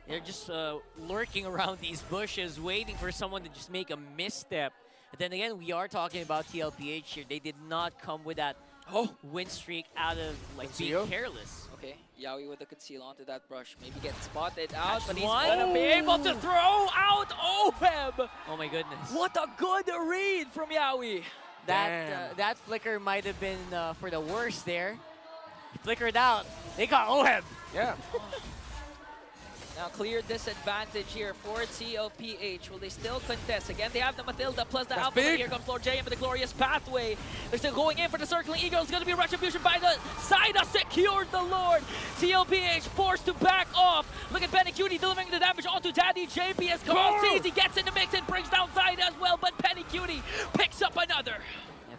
they're just lurking around these bushes, waiting for someone to just make a misstep. But then again, we are talking about TLPH here. They did not come with that win streak out of like being careless. Okay, Yawi with the conceal onto that brush. Maybe get spotted out, but he's gonna be able to throw out Oheb. Oh my goodness. What a good read from Yawi. That flicker might have been for the worst there. He flickered out. They got Oheb. Yeah. Now clear disadvantage here for TLPH. Will they still contest? Again, they have the Matilda plus the Alpha. Here comes Lord JM with the glorious pathway. They're still going in for the circling eagle. It's going to be a retribution by the Zaida. Secured the Lord. TLPH forced to back off. Look at Penny Cutie delivering the damage onto Daddy JP as Carl Teasy gets in the mix and brings down Zaida as well. But Penny Cutie picks up another.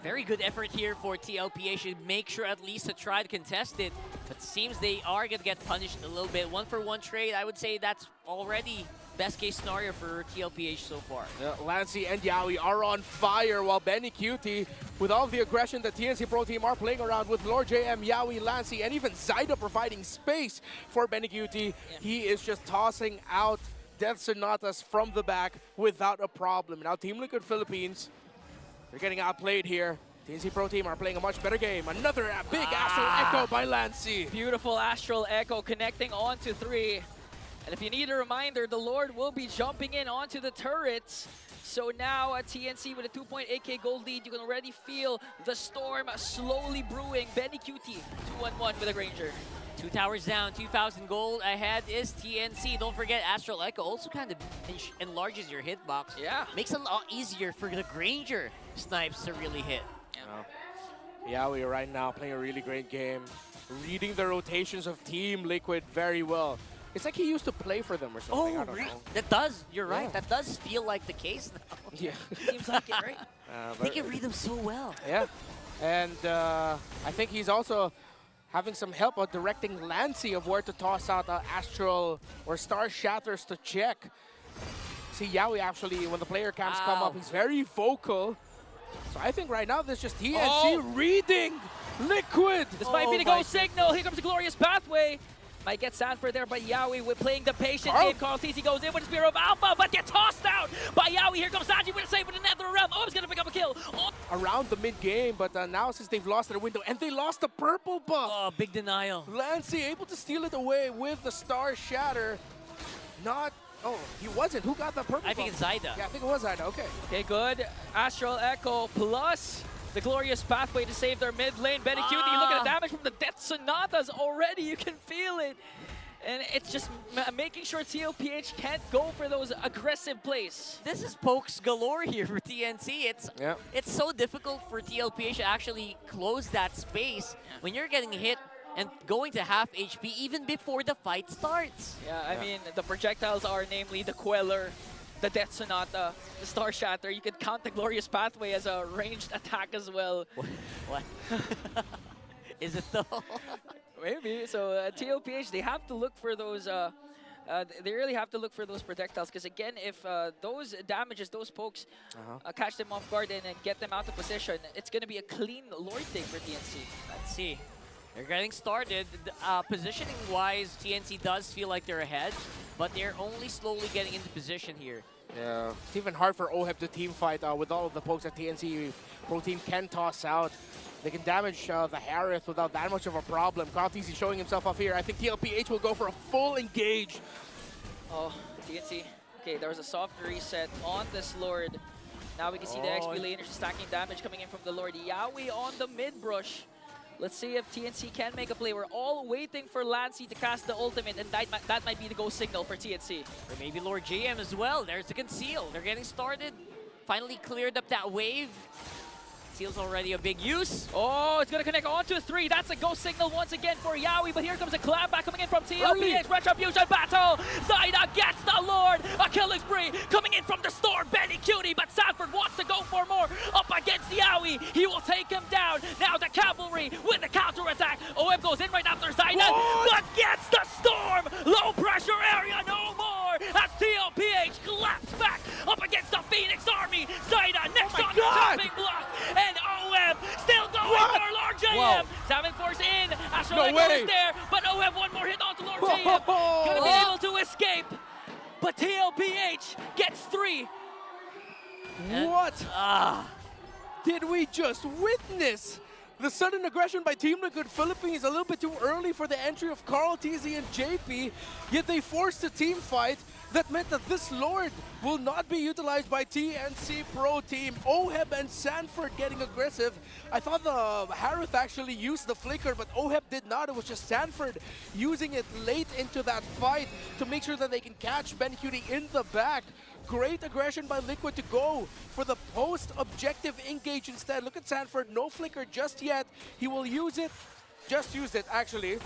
Very good effort here for TLPH to make sure at least to try to contest it. But seems they are going to get punished a little bit. 1-for-1 trade, I would say that's already best case scenario for TLPH so far. Lancy and Yawi are on fire, while Benny Cutie, with all the aggression that TNC Pro Team are playing around with Lord JM, Yawi, Lancy, and even Zaida providing space for Benny Cutie. He is just tossing out Death Sonatas from the back without a problem. Now Team Liquid Philippines, they're getting outplayed here. TNC Pro Team are playing a much better game. Another big Astral Echo by Lancy. Beautiful Astral Echo connecting onto 3. And if you need a reminder, the Lord will be jumping in onto the turrets. So now at TNC with a 2.8k gold lead, you can already feel the storm slowly brewing. Benny Cutie, 2-1-1 with a Granger. 2 towers down, 2,000 gold ahead is TNC. Don't forget, Astral Echo also kind of enlarges your hitbox. Yeah. Makes it a lot easier for the Granger snipes to really hit. Yawi right now playing a really great game, reading the rotations of Team Liquid very well. It's like he used to play for them or something. Oh, I don't know. That does. You're right. That does feel like the case now. Yeah. Seems like it, right? They can read them so well. Yeah. And I think he's also having some help of directing Lancy of where to toss out Astral or Star Shatters to check. See, Yawi actually, when the player cams come up, he's very vocal. So I think right now there's just TNC reading Liquid. This might be the go signal. Here comes the glorious pathway. Might get Sanford there, but Yawi with playing the patient game. Carl Teasy goes in with the Spear of Alpha, but gets tossed out by Yawi. Here comes Sanji with a save with the Nether Realm. Oh, he's going to pick up a kill. Around the mid-game, but now since they've lost their window, and they lost the purple buff. Oh, big denial. Lancy able to steal it away with the Star Shatter. Not... Oh, he wasn't. Who got the purple buff? I think it's Zaida. Yeah, I think it was Zaida. Okay. Okay, good. Astral Echo plus the glorious pathway to save their mid lane. Benny Cutie, look at the damage from the Death Sonatas already. You can feel it. And it's just making sure TLPH can't go for those aggressive plays. This is pokes galore here for TNC. It's so difficult for TLPH to actually close that space when you're getting hit and going to half HP even before the fight starts. Yeah, I mean, the projectiles are namely the Queller, the Death Sonata, the Star Shatter. You could count the Glorious Pathway as a ranged attack as well. What? Is it though? Maybe. So TLPH, they have to look for those They really have to look for those projectiles because again, if those damages, those pokes catch them off guard and get them out of position, it's going to be a clean Lord take for TNC. Let's see. They're getting started. Positioning-wise, TNC does feel like they're ahead, but they're only slowly getting into position here. Yeah, it's even hard for OHEB to team fight with all of the pokes that TNC Pro Team can toss out. They can damage the Harith without that much of a problem. Karltzy showing himself off here. I think TLPH will go for a full engage. Oh, TNC. Okay, there was a soft reset on this Lord. Now we can see the XP laners stacking damage coming in from the Lord. Yawi on the mid brush. Let's see if TNC can make a play. We're all waiting for Lancey to cast the ultimate, and that might be the go signal for TNC. Or maybe Lord JM as well. There's the conceal. They're getting started. Finally cleared up that wave. Seal's already a big use. Oh, it's going to connect onto 3. That's a go signal once again for Yawi, but here comes a clapback coming in from TLPH. Retribution battle. Zaida gets the Lord. A killing spree coming in from the store. Benny Cutie, but Sanford wants to go for more. Up against Yawi. He will take him down. Now the cavalry with the counterattack. OM goes in right after Zaida, but gets the storm. Low pressure area, no more. As TLPH claps back up against the Phoenix Army. Zaida next on the chopping block. And OM still going for Lord JM. Salmon Force in. Astral Echo is there, but OM one more hit onto Lord JM. Gonna be able to escape, but TLPH gets 3. What did we just witness? The sudden aggression by Team Liquid Philippines a little bit too early for the entry of Karltzy and JP, yet they forced a team fight that meant that this Lord will not be utilized by TNC Pro Team. OHEB and Sanford getting aggressive. I thought the Harith actually used the flicker, but OHEB did not. It was just Sanford using it late into that fight to make sure that they can catch Ben Cutie in the back. Great aggression by Liquid to go for the post-objective engage instead. Look at Sanford, no flicker just yet. He will use it, just used it actually.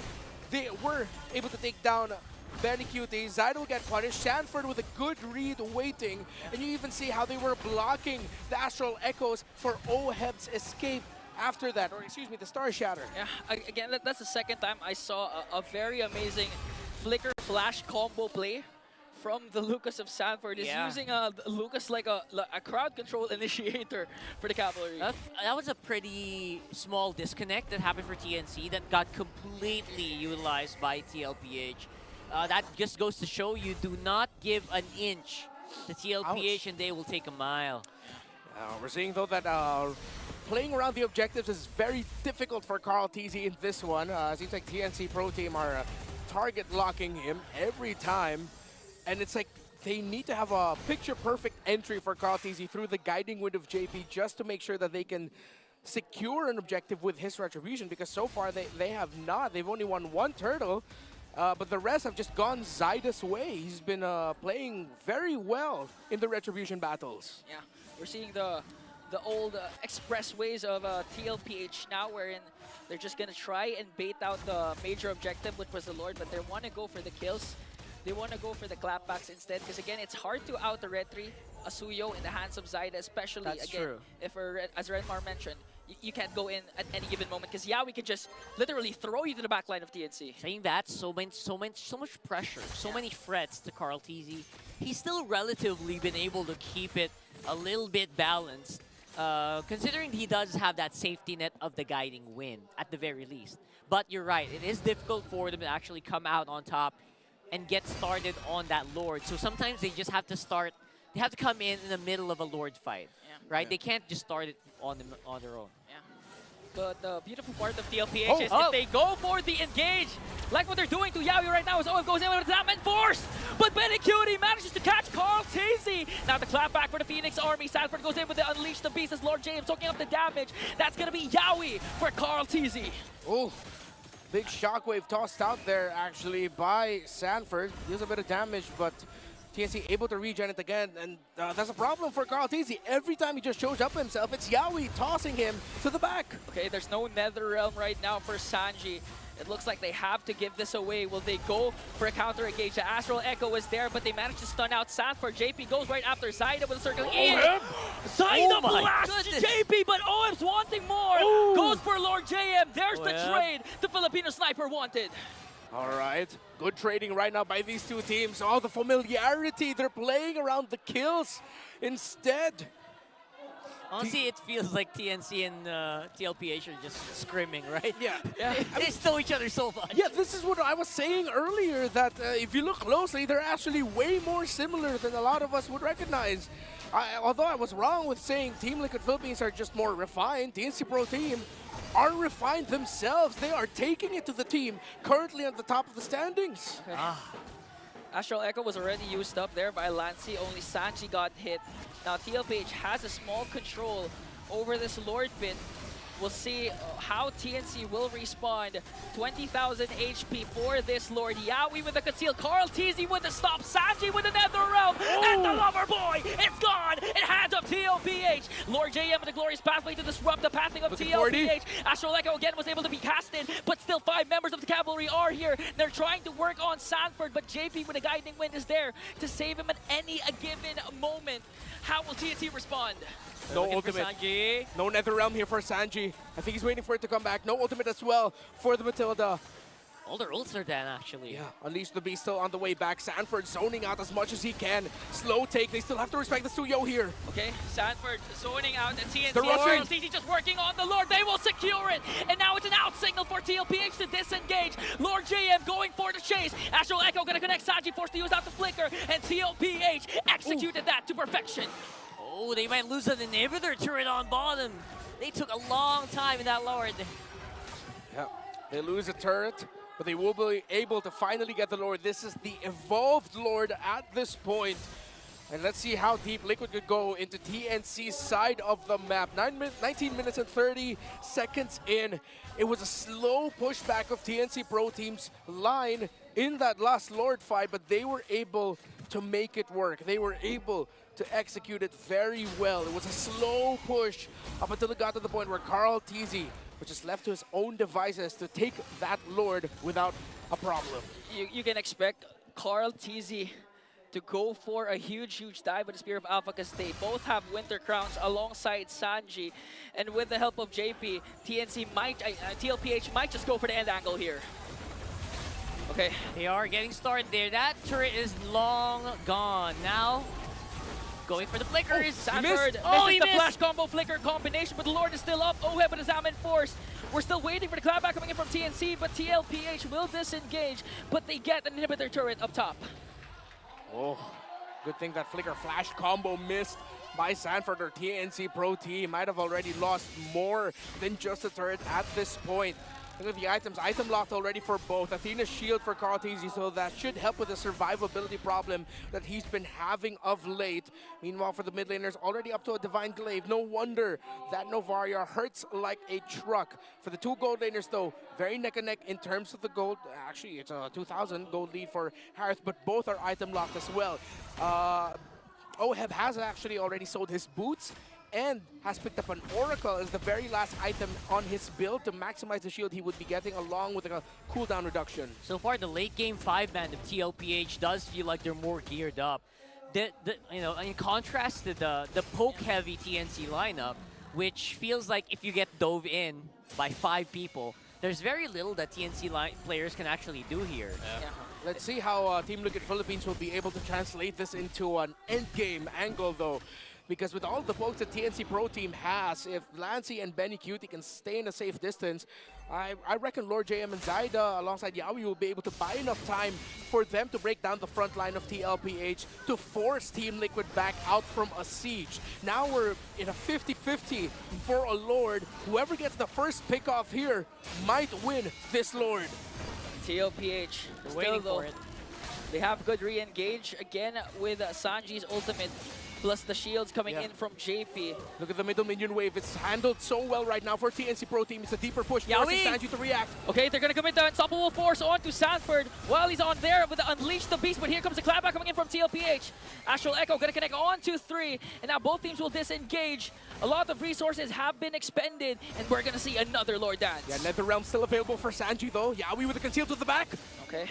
They were able to take down Benny Cutie. Zaida will get punished. Sanford with a good read waiting. And you even see how they were blocking the Astral Echoes for OHEB's escape after that, or excuse me, the Star Shatter. Yeah, again, that's the second time I saw a very amazing flicker flash combo play from the Lucas of Sanford. Is using Lucas like a crowd control initiator for the cavalry. That was a pretty small disconnect that happened for TNC that got completely utilized by TLPH. That just goes to show you, do not give an inch to TLPH and they will take a mile. We're seeing though that playing around the objectives is very difficult for Karltzy in this one. Seems like TNC Pro Team are target locking him every time. And it's like they need to have a picture-perfect entry for Karltzy through the guiding wind of JP just to make sure that they can secure an objective with his retribution, because so far they have not. They've only won 1 turtle, but the rest have just gone Zaida's way. He's been playing very well in the retribution battles. Yeah, we're seeing the old expressways of TLPH now, wherein they're just going to try and bait out the major objective, which was the Lord, but they want to go for the kills. They want to go for the clapbacks instead, because again, it's hard to out the retry Asuyo in the hands of Zaida, especially if as Renmar mentioned, you can't go in at any given moment, because Yawi can just literally throw you to the backline of TNC. Saying that, so much pressure, so many threats to Karltzy. He's still relatively been able to keep it a little bit balanced, considering he does have that safety net of the guiding wind at the very least. But you're right, it is difficult for them to actually come out on top and get started on that Lord. So sometimes they just have to start, they have to come in the middle of a Lord fight, right? They can't just start it on their own. Yeah. But the beautiful part of TLPH is if they go for the engage, like what they're doing to Yawi right now, as OM goes in with a Salmon Force, but Benny Cutie manages to catch Karltzy. Now the clapback for the Phoenix Army. Sanford goes in with the Unleash the Beast as Lord James soaking up the damage. That's gonna be Yawi for Karltzy. Oh. Big shockwave tossed out there actually by Sanford. Deals a bit of damage, but TNC able to regen it again, and that's a problem for Karltzy. Every time he just shows up himself, it's Yawi tossing him to the back. Okay, there's no Nether Realm right now for Sanji. It looks like they have to give this away. Will they go for a counter engage? The Astral Echo is there, but they managed to stun out Sanford. JP goes right after Zaida with a circle in. Zaida blasts JP, but OM's wanting more. Goes for Lord JM. There's the trade. The Filipino sniper wanted. All right, good trading right now by these two teams. All the familiarity, they're playing around the kills instead. Honestly, it feels like TNC and TLPH are just screaming, right? Yeah. They know each other so much. Yeah, this is what I was saying earlier, that if you look closely, they're actually way more similar than a lot of us would recognize. Although I was wrong with saying Team Liquid Philippines are just more refined, TNC Pro Team are refined themselves. They are taking it to the team currently at the top of the standings. Okay. Astral Echo was already used up there by Lancy. Only Sanji got hit. Now TLPH has a small control over this Lord pit. We'll see how TNC will respond. 20,000 HP for this Lord. Yawi with the conceal. Carl TZ with the stop. Sanji with the Nether Realm. And the Lover Boy, it's gone. It hands up TLPH. Lord JM with the glorious pathway to disrupt the pathing of TLPH. Astral Echo again was able to be cast in, but still 5 members of the cavalry are here. They're trying to work on Sanford, but JP with a guiding wind is there to save him at any given moment. How will TNC respond? No ultimate. No Nether Realm here for Sanji. I think he's waiting for it to come back. No ultimate as well for the Matilda. All their ults are down, actually. Yeah, Unleash the Beast still on the way back. Sanford zoning out as much as he can. Slow take. They still have to respect the Suyo here. Okay, Sanford zoning out at TNC. They're rushing. TNC just working on the Lord. They will secure it. And now it's an out signal for TLPH to disengage. Lord JM going for the chase. Astral Echo going to connect Sanji, forced to use out the flicker. And TLPH executed that to perfection. Oh, they might lose an inhibitor turret on bottom. They took a long time in that Lord. Yeah, they lose a turret, but they will be able to finally get the Lord. This is the evolved Lord at this point. And let's see how deep Liquid could go into TNC's side of the map. 19 minutes and 30 seconds in. It was a slow pushback of TNC Pro Team's line in that last Lord fight, but they were able to make it work. They were able to execute it very well. It was a slow push up until it got to the point where Carl TZ was just left to his own devices to take that Lord without a problem. You can expect Carl TZ to go for a huge dive with the Spear of Alpha because they both have Winter Crowns alongside Sanji. And with the help of JP, TLPH might just go for the end angle here. Okay. They are getting started there. That turret is long gone. Now, going for the flickers. Sanford misses the flash combo flicker combination, but the Lord is still up. Oheb with his Amen Force. We're still waiting for the clapback coming in from TNC, but TLPH will disengage, but they get an inhibitor turret up top. Oh, good thing that flicker flash combo missed by Sanford, or TNC Pro Team might have already lost more than just a turret at this point. Look at the items, item locked already for both. Athena's shield for Carl TZ, so that should help with the survivability problem that he's been having of late. Meanwhile, for the mid laners, already up to a Divine Glaive. No wonder that Novaria hurts like a truck. For the two gold laners, though, very neck and neck in terms of the gold. Actually, it's a 2,000 gold lead for Harith, but both are item locked as well. Oheb has actually already sold his boots and has picked up an Oracle as the very last item on his build to maximize the shield he would be getting, along with a cooldown reduction. So far, the late game 5-man of TLPH does feel like they're more geared up. You know, in contrast to the poke-heavy TNC lineup, which feels like if you get dove in by 5 people, there's very little that TNC players can actually do here. Yeah. Let's see how Team Liquid Philippines will be able to translate this into an endgame angle, though. Because with all the pokes that TNC Pro Team has, if Lancy and Benny Cutie can stay in a safe distance, I reckon Lord JM and Zyda alongside Yawi will be able to buy enough time for them to break down the front line of TLPH to force Team Liquid back out from a siege. Now we're in a 50-50 for a Lord. Whoever gets the first pick off here might win this Lord. TLPH waiting for it. They have good re-engage again with Sanji's ultimate, plus the shields coming in from JP. Look at the middle minion wave. It's handled so well right now for TNC Pro Team. It's a deeper push, forcing Sanji to react. Okay, they're going to commit the Unstoppable Force onto Sanford while he's on there with the Unleash the Beast, but here comes the clapback coming in from TLPH. Astral Echo going to connect on to 3, and now both teams will disengage. A lot of resources have been expended, and we're going to see another Lord Dance. Yeah, Nether Realm still available for Sanji, though. Yawi with the conceal to the back. Okay.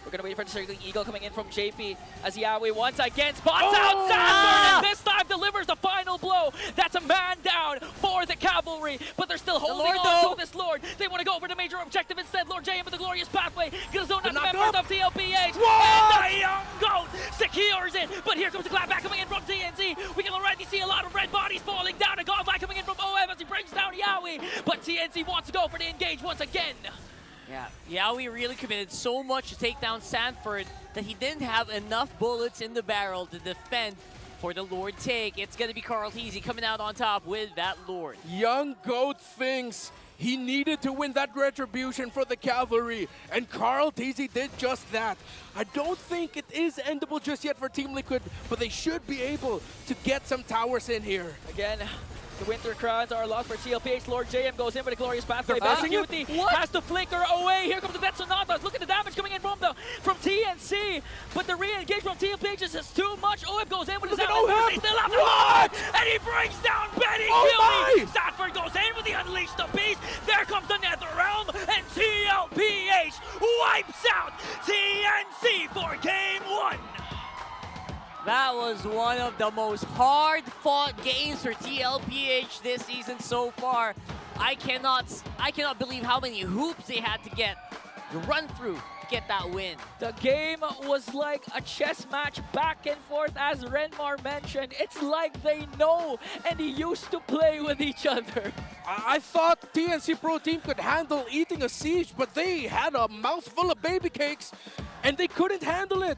We're going to wait for the Circling Eagle coming in from JP as Yawi once again spots out Sanford, and this time the delivers the final blow. That's a man down for the Cavalry, but they're still holding on to this Lord. They want to go for the major objective instead. Lord JM with the glorious pathway. Gonna zone out the members of TLPH. And the Young Goat secures it. But here comes the clapback coming in from TNC. We can already see a lot of red bodies falling down. A godlike coming in from OM as he brings down Yaoi. But TNC wants to go for the engage once again. Yeah, Yaoi really committed so much to take down Sanford that he didn't have enough bullets in the barrel to defend for the Lord take. It's going to be Carl Teasy coming out on top with that Lord. Young Goat thinks he needed to win that retribution for the Cavalry, and Carl Teasy did just that. I don't think it is endable just yet for Team Liquid, but they should be able to get some towers in here. Again, the Winter Crowns are lost for TLPH. Lord JM goes in with a glorious pathway. They're passing Beauty has to flicker away. Here comes the Death Sonatas. Look at the damage coming in from TNC. But the re-engage from TLPH is just too much. OM goes in with his OM. They still have the Lord! And he brings down Benny Gilly. Sanford goes in with the Unleash the Beast. There comes the NetherRealm. And TLPH wipes out TNC for Game 1. That was one of the most hard-fought games for TLPH this season so far. I cannot believe how many hoops they had to run through to get that win. The game was like a chess match back and forth, as Renmar mentioned. It's like they know and used to play with each other. I thought TNC Pro Team could handle eating a siege, but they had a mouthful of baby cakes and they couldn't handle it.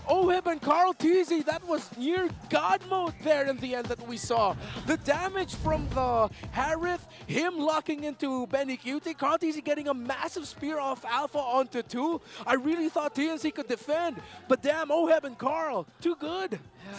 Oheb and Carl Teasy, that was near God mode there in the end that we saw. The damage from the Harith, him locking into Benny Cutie, Carl Teasy getting a massive spear off Alpha onto 2. I really thought TNC could defend, but damn, Oheb and Carl, too good.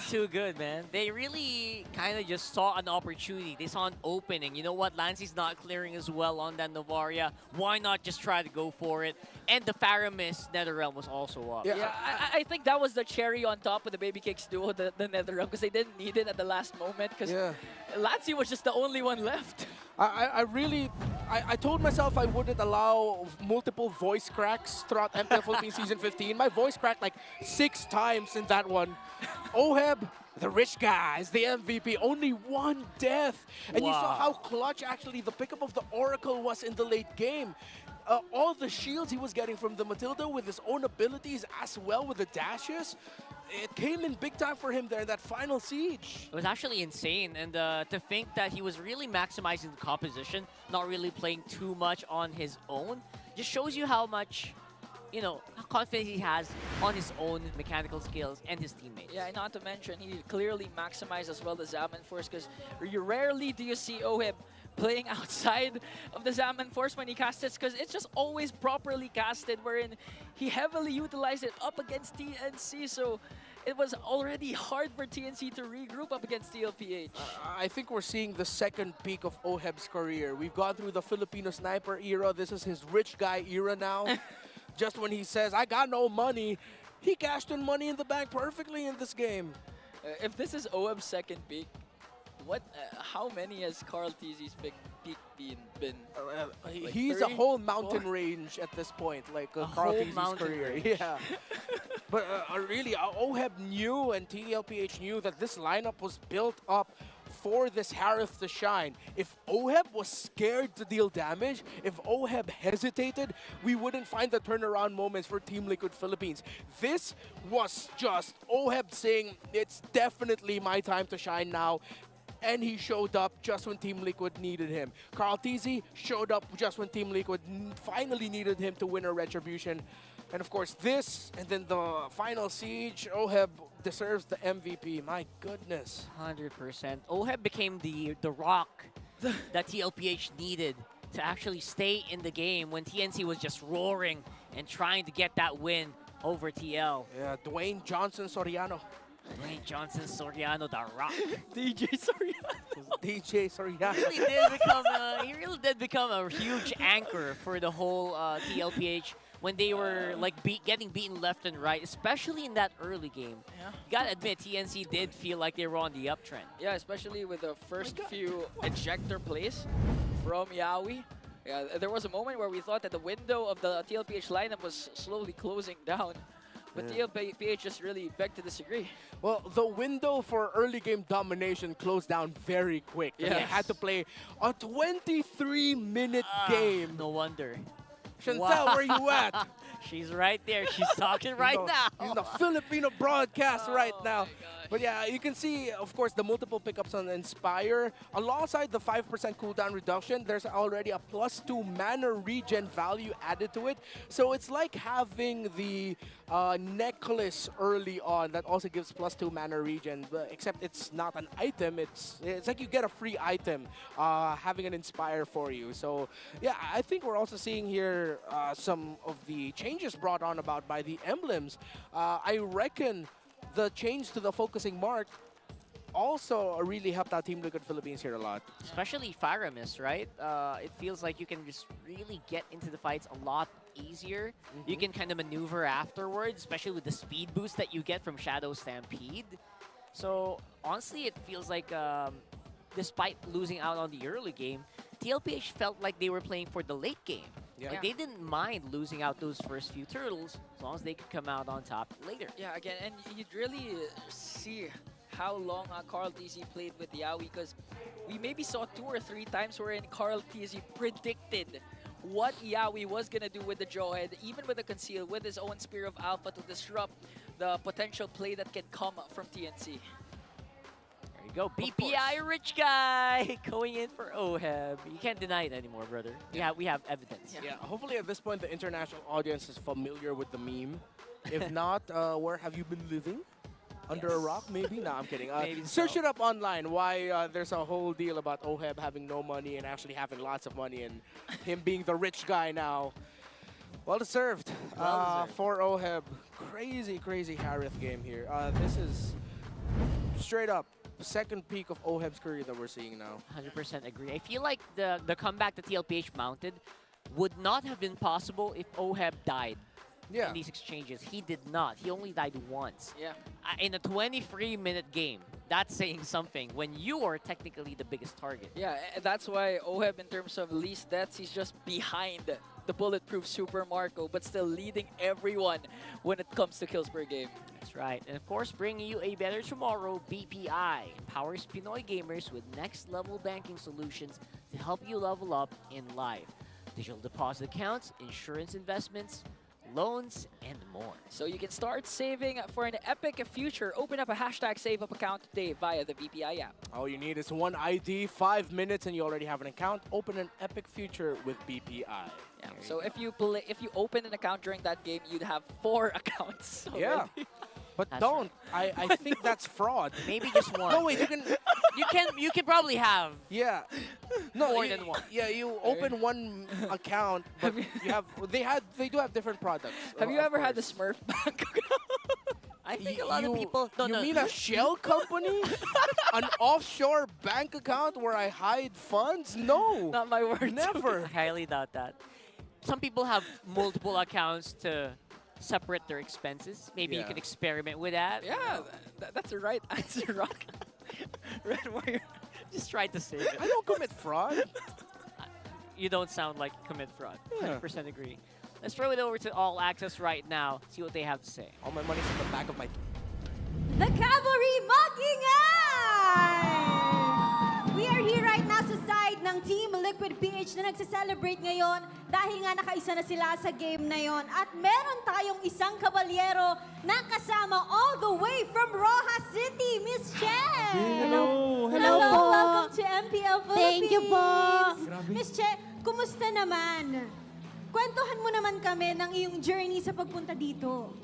Too good, man. They really kind of just saw an opportunity. They saw an opening. You know what? Lancey's not clearing as well on that Novaria. Why not just try to go for it? And the Faramis NetherRealm was also up. Yeah, I think that was the cherry on top of the Baby Cakes duo, the NetherRealm, because they didn't need it at the last moment, because Lancey was just the only one left. I told myself I wouldn't allow multiple voice cracks throughout MPL Philippines Season 15. My voice cracked like 6 times in that one. Oheb, the rich guy, is the MVP. Only 1 death. And you saw how clutch actually the pickup of the Oracle was in the late game. All the shields he was getting from the Matilda with his own abilities as well with the dashes. It came in big time for him there in that final siege. It was actually insane, and to think that he was really maximizing the composition, not really playing too much on his own, just shows you how much, you know, how confident he has on his own mechanical skills and his teammates. Yeah, and not to mention, he clearly maximized as well the Zaman Force, because rarely do you see Oheb playing outside of the Zaman Force when he casts it, because it's just always properly casted, wherein he heavily utilized it up against TNC, so it was already hard for TNC to regroup up against TLPH. I think we're seeing the second peak of Oheb's career. We've gone through the Filipino sniper era. This is his rich guy era now. Just when he says, I got no money, he cashed in money in the bank perfectly in this game. If this is Oheb's second peak, how many has Carl Teasy's peak been? Like he's 30? A whole mountain range at this point, like Carl Teasy's career. Range. Yeah. But really, Oheb knew and TLPH knew that this lineup was built up for this Harith to shine. If Oheb was scared to deal damage, if Oheb hesitated, we wouldn't find the turnaround moments for Team Liquid Philippines. This was just Oheb saying, it's definitely my time to shine now. And he showed up just when Team Liquid needed him. Carl Teasy showed up just when Team Liquid finally needed him to win a retribution. And of course this, and then the final siege, Oheb deserves the MVP. My goodness. 100%. Oheb became the rock that TLPH needed to actually stay in the game when TNC was just roaring and trying to get that win over TL. Yeah, Dwayne Johnson Soriano. Dwayne Johnson Soriano, the rock. DJ Soriano. DJ Soriano. He really did become a huge anchor for the whole TLPH when they were like getting beaten left and right, especially in that early game. Yeah. You gotta admit, TNC did feel like they were on the uptrend. Yeah, especially with the first few ejector plays from Yaoi. Yeah, there was a moment where we thought that the window of the TLPH lineup was slowly closing down. But TLPH just really begged to disagree. Well, the window for early game domination closed down very quick. Yes. They had to play a 23-minute game. No wonder. Chantel, where you at? She's right there. She's talking right now. In the Filipino broadcast right now. But yeah, you can see, of course, the multiple pickups on Inspire. Alongside the 5% cooldown reduction, there's already a +2 mana regen value added to it. So it's like having the necklace early on that also gives +2 mana regen, except it's not an item. It's like you get a free item having an Inspire for you. So yeah, I think we're also seeing here some of the changes brought on about by the emblems. I reckon the change to the focusing mark also really helped out Team Liquid Philippines here a lot. Especially Faramis, right? It feels like you can just really get into the fights a lot easier. You can kind of maneuver afterwards, especially with the speed boost that you get from Shadow Stampede. So honestly, it feels like despite losing out on the early game, TLPH felt like they were playing for the late game. Yeah. Like they didn't mind losing out those first few turtles as long as they could come out on top later. Yeah, again, and you'd really see how long Carl TZ played with Yawi, because we maybe saw 2 or 3 times wherein Carl TZ predicted what Yawi was going to do with the Jawhead, even with the Conceal, with his own Spear of Alpha to disrupt the potential play that can come from TNC. There you go, BPI rich guy going in for OHEB. You can't deny it anymore, brother. We have evidence. Yeah, hopefully at this point the international audience is familiar with the meme. If not, where have you been living? Under a rock, maybe? No, I'm kidding. Search it up online why there's a whole deal about OHEB having no money and actually having lots of money and him being the rich guy now. Well deserved, for OHEB. Crazy, crazy Harith game here. This is straight up second peak of OHEB's career that we're seeing now. 100% agree. I feel like the comeback that TLPH mounted would not have been possible if OHEB died in these exchanges. He did not. He only died once. Yeah. In a 23-minute game. That's saying something when you are technically the biggest target. Yeah, that's why OHEB, in terms of least deaths, he's just behind the bulletproof Super Marco, but still leading everyone when it comes to kills per game. That's right. And of course, bringing you a better tomorrow, BPI empowers Pinoy gamers with next-level banking solutions to help you level up in life. Digital deposit accounts, insurance investments, loans, and more. So you can start saving for an epic future. Open up a #SaveUp account today via the BPI app. All you need is one ID, 5 minutes, and you already have an account. Open an epic future with BPI. Yeah. So if you open an account during that game, you'd have 4 accounts already. Yeah. But don't. Right. I think that's fraud. Maybe just one. No, wait, you can probably have more than one. Yeah, you open one account, but they do have different products. Have you ever had the Smurf bank account? I think a lot of people You mean a shell company? An offshore bank account where I hide funds? No. Not my word. Never. I highly doubt that. Some people have multiple accounts to separate their expenses. Maybe you can experiment with that. Yeah, that's the right answer, Rock. Red Warrior just tried to save it. I don't commit fraud. You don't sound like commit fraud. 100% agree. Let's throw it over to All Access right now. See what they have to say. All my money's in the back of my... The Cavalry Mockingan! We are here right now sa side ng Team Liquid PH na nagse-celebrate ngayon dahil nga nakaisa na sila sa game na yon. At meron tayong isang kabalyero na kasama all the way from Rojas City, Miss Che! Hello! Hello po! Welcome to MPL Philippines! Thank you po! Miss Che, kumusta naman? Kwentuhan mo naman kami ng iyong journey sa pagpunta dito.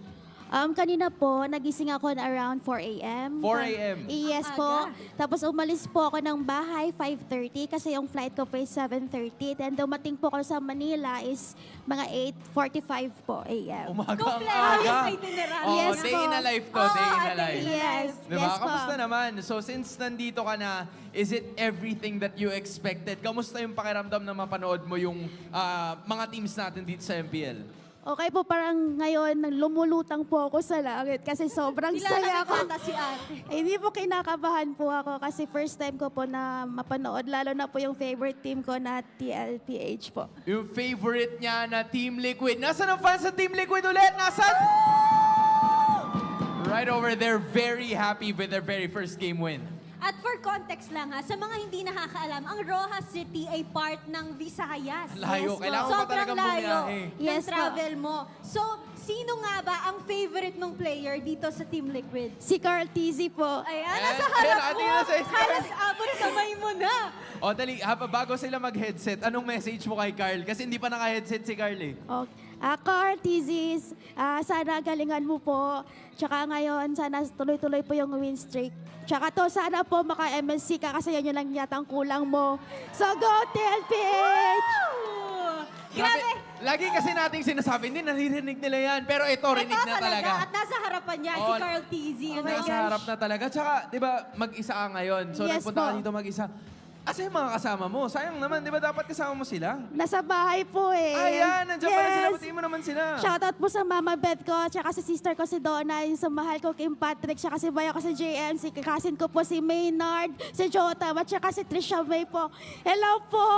Kanina po, nagising ako na around 4 a.m. 4 a.m. Yes po. Tapos umalis po ako ng bahay 5:30 kasi yung flight ko po is 7:30. Then dumating po ako sa Manila is mga 8:45 po a.m. Umaga ang Kompleto aga. yung itinerary. Yes day po. in a life to, day in a life. Yes. Diba? Yes po. Kamusta naman? So since nandito ka na, is it everything that you expected? Kamusta yung pakiramdam na mapanood mo yung mga teams natin dito sa MPL? Okay po, parang ngayon lumulutang po ako sa langit kasi sobrang saya ko. Si ate. Hindi po kinakabahan po ako kasi first time ko po na mapanood, lalo na po yung favorite team ko na TLPH po. Yung favorite niya na Team Liquid. Nasaan ang fans sa Team Liquid ulit? Nasaan? right over there, very happy with their very first game win. At for context lang ha, sa mga hindi nakakaalam, ang Rojas City ay part ng Visayas. Layo, kailangan mo pa Sobrang talagang layo bumiyahe. ng travel mo. So, sino nga ba ang favorite mong player dito sa Team Liquid? Si Carl Tizzy po. Ayan, nasa harap mo. ating nasa screen. Halos abot kamay mo na. O dali, bago sila mag-headset, anong message mo kay Carl? Kasi hindi pa naka-headset si Carl eh. Okay. Carl Tizzy, sana galingan mo po. Tsaka ngayon, sana tuloy-tuloy po yung win streak. Tsaka to, sana po maka-MLC ka kasi yan lang yata ang kulang mo. So go, TLPH! Lagi kasi nating sinasabi, hindi naririnig nila yan. Pero ito, rinig na talaga. At nasa harapan niya, si Carl Tizzy. Nasa harap na talaga. Tsaka, di ba, mag-isa ka ngayon. So, Yes nagpunta ka po. dito mag-isa. Asa yung mga kasama mo? Sayang naman, di ba dapat kasama mo sila? Nasa bahay po eh. Ayan, nandiyan pala sila. Batiin mo naman sila. Shoutout po sa mama Beth ko, tsaka sa sister ko si Donna, yung sa mahal ko Kim Patrick, tsaka si Bayo ko si JM, si cousin ko po si Maynard, si Jota, at tsaka si Trisha May po. Hello po!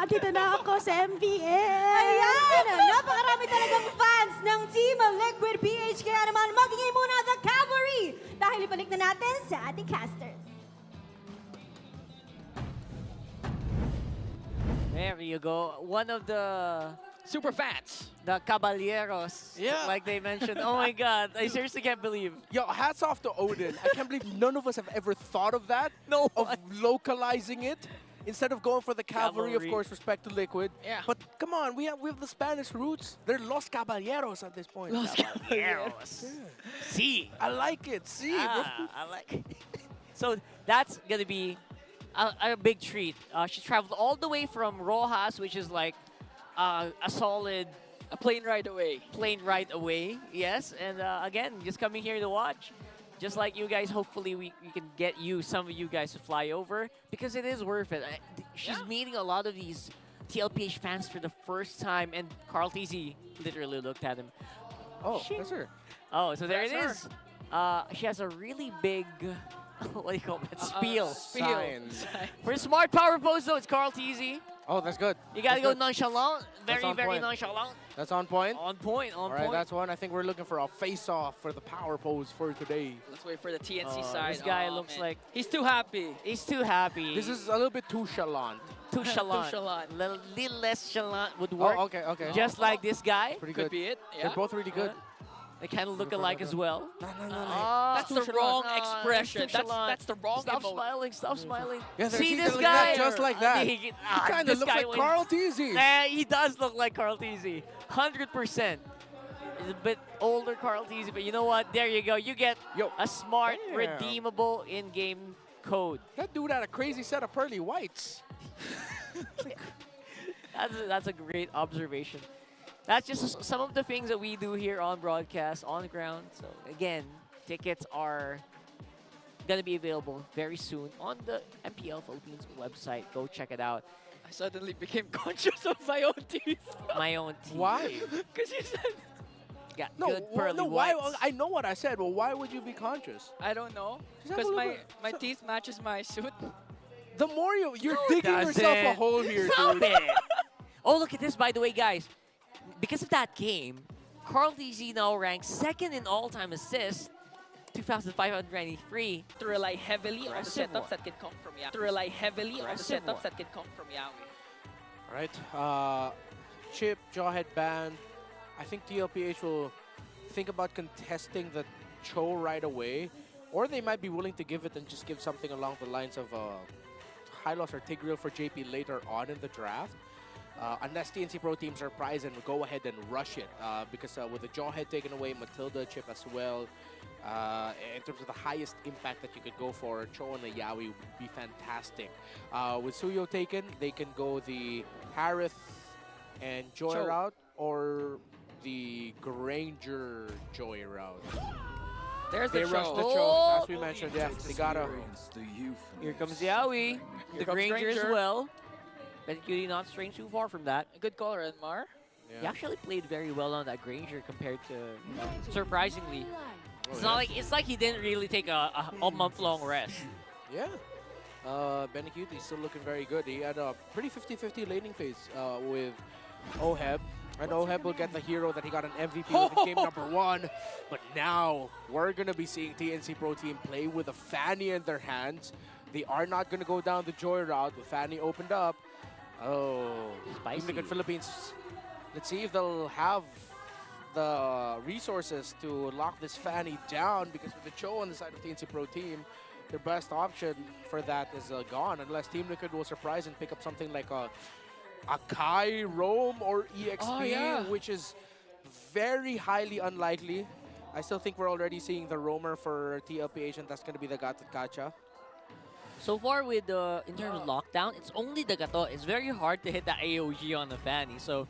Dito na ako sa MPL. Ayan! Napakarami talagang fans ng Team Liquid PH. Kaya naman, magiging muna the cavalry. Dahil ibalik na natin sa ating casters. There you go. One of the super fans, the caballeros, like they mentioned. Oh my God, I seriously can't believe. Yo, hats off to Odin. I can't believe none of us have ever thought of that. No. Of localizing it. Instead of going for the cavalry, of course, respect to Liquid. Yeah. But come on, we have the Spanish roots. They're Los Caballeros at this point. Los Caballeros. See. I like it. See, bro. I like it. So that's gonna be a big treat. She traveled all the way from Rojas, which is like a solid... A plane ride away. Plane ride away, yes. And again, just coming here to watch. Just like you guys, hopefully we can get some of you guys to fly over because it is worth it. She's meeting a lot of these TLPH fans for the first time, and Carl Tizzy literally looked at him. Oh, that's her. Oh, so there That's it is. She has a really big, what do you call it? Spiel. Signs. For smart power pose, though, it's Carl Tizzy. Oh, that's good. You gotta That's go good. nonchalant. That's Very, on very point. nonchalant. That's on point. On point, on All right, point. that's one. I think we're looking for a face-off for the power pose for today. Let's wait for the TNC side. This guy Oh, looks man. like... He's too happy. He's too happy. This is a little bit too chalant. Too chalant. Too chalant. Little less chalant would work. Oh, okay, okay. Just like this guy. Pretty Could good. be it. Yeah. They're both really good. They kind of look alike as well. That's the wrong expression. That's the wrong Stop emote. smiling. Stop smiling. Yeah, See they're this like guy? that, just like that. He He kind of this looks guy like wins. Carl Tizzy. Nah, he does look like Carl Tizzy. 100%. He's a bit older Carl Tizzy, but you know what? There you go. You get a smart, Damn. redeemable in-game code. That dude had a crazy set of pearly whites. That's a great observation. That's just some of the things that we do here on broadcast, on the ground. So again, tickets are going to be available very soon on the MPL Philippines website. Go check it out. I suddenly became conscious of my own teeth. My own teeth. Why? Because you said... Got No, good pearly no. Why? whites. I know what I said, but why would you be conscious? I don't know. Just have Because a my, little my bit- teeth matches my suit. The more you're No, digging yourself a doesn't. hole here, Stop dude. it. Oh, look at this, by the way, guys. Because of that game, Carl Tizzy now ranks second in all-time assists, 2,593. To rely heavily on the Impressive setups one. that can come from Yawi. To rely heavily on the Impressive setups one. that can come from Yawi. All right. Chip, Jawhead ban. I think TLPH will think about contesting the Cho right away, or they might be willing to give it and just give something along the lines of Hylos or Tigreal for JP later on in the draft. Unless TNC Pro Team surprise and go ahead and rush it, because with the Jawhead taken away, Matilda, Chip as well, in terms of the highest impact that you could go for, Cho and the Yawi would be fantastic. With Suyo taken, they can go the Harith and Joy Cho. route, or the Granger Joy route. There's They the rushed show. the Cho, as we mentioned. Yeah, they gotta. Here comes Yawi. The comes Granger as Granger. well. But Cutie not straying too far from that. A good caller, Edmar. He actually played very well on that Granger compared to, surprisingly. It's yeah. not like it's like he didn't really take a month-long rest. Yeah. Benny Cutie still looking very good. He had a pretty 50-50 laning phase with Oheb. I know Heb will get the hero that he got an MVP with in game number 1, but now we're going to be seeing TNC Pro Team play with a Fanny in their hands. They are not going to go down the Joy route with Fanny opened up. Oh, Spicy. Team Liquid Philippines. Let's see if they'll have the resources to lock this Fanny down, because with the Cho on the side of TNC Pro Team, their best option for that is gone, unless Team Liquid will surprise and pick up something like a Kai, Roam, or EXP, which is very highly unlikely. I still think we're already seeing the Roamer for TLPH, and that's going to be the Gatot Kacha. So far with in terms of lockdown, it's only the Gato. It's very hard to hit the AOG on the Fanny, so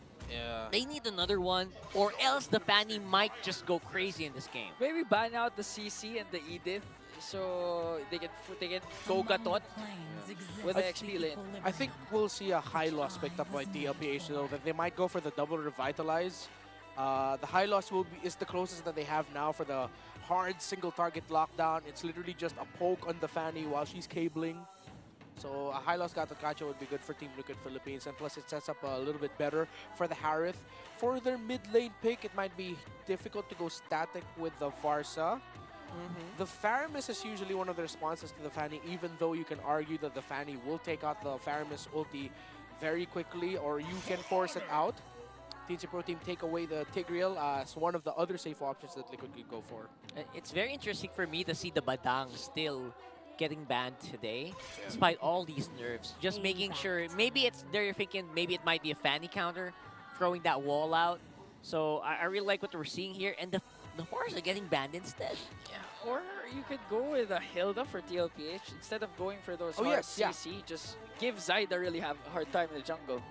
they need another one, or else the Fanny might just go crazy in this game. Maybe ban out the CC and the Edith so they can go Gatot with the XP lane. I think we'll see a high loss picked up by TLPH, though, that they might go for the double revitalize. The high loss is the closest that they have now for the hard single target lockdown. It's literally just a poke on the Fanny while she's cabling. So a high loss Gatot Kacha would be good for Team Liquid Philippines, and plus it sets up a little bit better for the Harith. For their mid lane pick, it might be difficult to go static with the Varsa. The Faramis is usually one of the responses to the Fanny, even though you can argue that the Fanny will take out the Faramis ulti very quickly, or you can force it out. TNC Pro Team take away the Tigreal as one of the other safe options that Liquid could go for. It's very interesting for me to see the Badang still getting banned today, despite all these nerfs. Just making sure, maybe they're thinking maybe it might be a Fanny counter, throwing that wall out. So I really like what we're seeing here, and the Horrors are getting banned instead. Yeah, or you could go with a Hilda for TLPH instead of going for those hard CC. Just give Zyda really have a hard time in the jungle.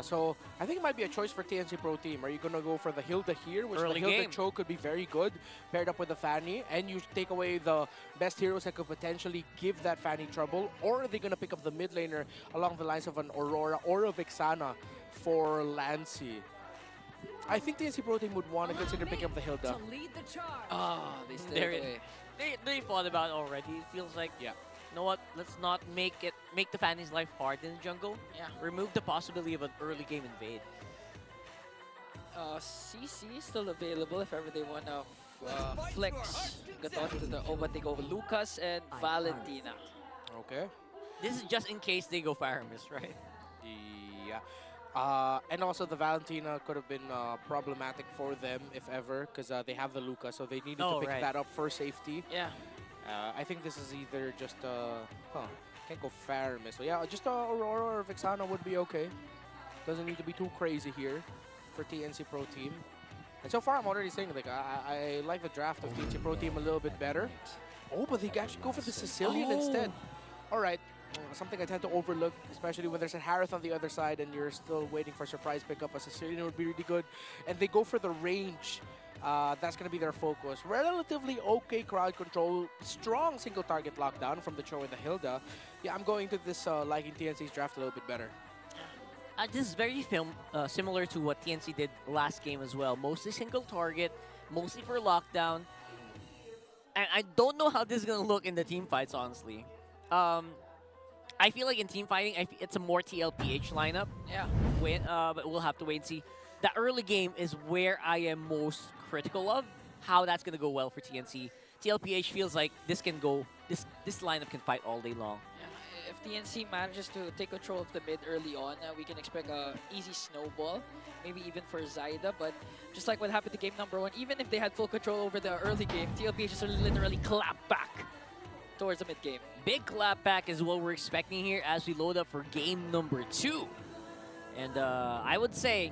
So I think it might be a choice for TNC Pro Team. Are you going to go for the Hilda here, which Early the Hilda game. Cho could be very good, paired up with the Fanny, and you take away the best heroes that could potentially give that Fanny trouble, or are they going to pick up the mid laner along the lines of an Aurora or a Vexana for Lancy? I think TNC Pro Team would want to consider picking up the Hilda. They stayed away. They thought about it already. It feels like, you know what, let's not make the Fanny's life hard in the jungle. Remove the possibility of an early game invade. CC is still available if ever they want to flex Gatot to the overtake over Lucas and Valentina. Okay. This is just in case they go Faramis, right? Yeah. And also the Valentina could have been problematic for them, if ever, because they have the Lucas, so they needed to pick that up for safety. Yeah. I think this is either just can't go Faramis. So yeah, just Aurora or Vexana would be okay. Doesn't need to be too crazy here for TNC Pro Team. And so far, I'm already saying, like, I like the draft of TNC Pro Team a little bit better. Oh, but they actually go for the Sicilian instead. All right. Something I tend to overlook, especially when there's a Harith on the other side and you're still waiting for a surprise pickup. A Sicilian would be really good. And they go for the range. That's going to be their focus. Relatively okay crowd control. Strong single target lockdown from the Cho and the Hilda. Yeah, I'm going to this liking TNC's draft a little bit better. This is very similar to what TNC did last game as well. Mostly single target, mostly for lockdown. And I don't know how this is going to look in the team fights, honestly. I feel like in team fighting, it's a more TLPH lineup. Yeah. But we'll have to wait and see. The early game is where I am most critical of how that's going to go well for TNC. TLPH feels like this lineup can fight all day long. Yeah. If TNC manages to take control of the mid early on, we can expect a easy snowball, maybe even for Zyda. But just like what happened to game number 1, even if they had full control over the early game, TLPH just literally clapped back towards the mid game. Big clap back is what we're expecting here as we load up for game number 2. And I would say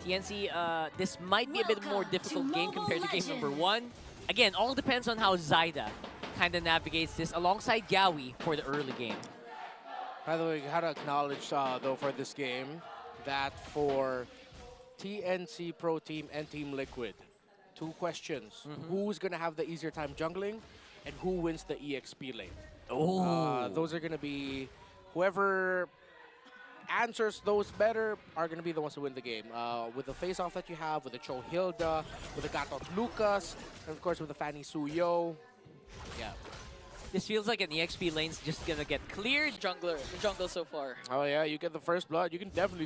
TNC, this might be a bit more difficult game compared to game number 1. Again, all depends on how Zyda kind of navigates this alongside Yawi for the early game. By the way, I gotta acknowledge, though, for this game, that for TNC Pro Team and Team Liquid, 2 questions. Who's gonna have the easier time jungling, and who wins the EXP lane? Those are gonna be whoever answers those better are going to be the ones who win the game. With the face-off that you have, with the Cho Hilda, with the Gatot Lucas, and of course with the Fanny Suyo. Yeah. This feels like an EXP lane's just going to get cleared. The jungle so far. Oh yeah, you get the first blood. You can definitely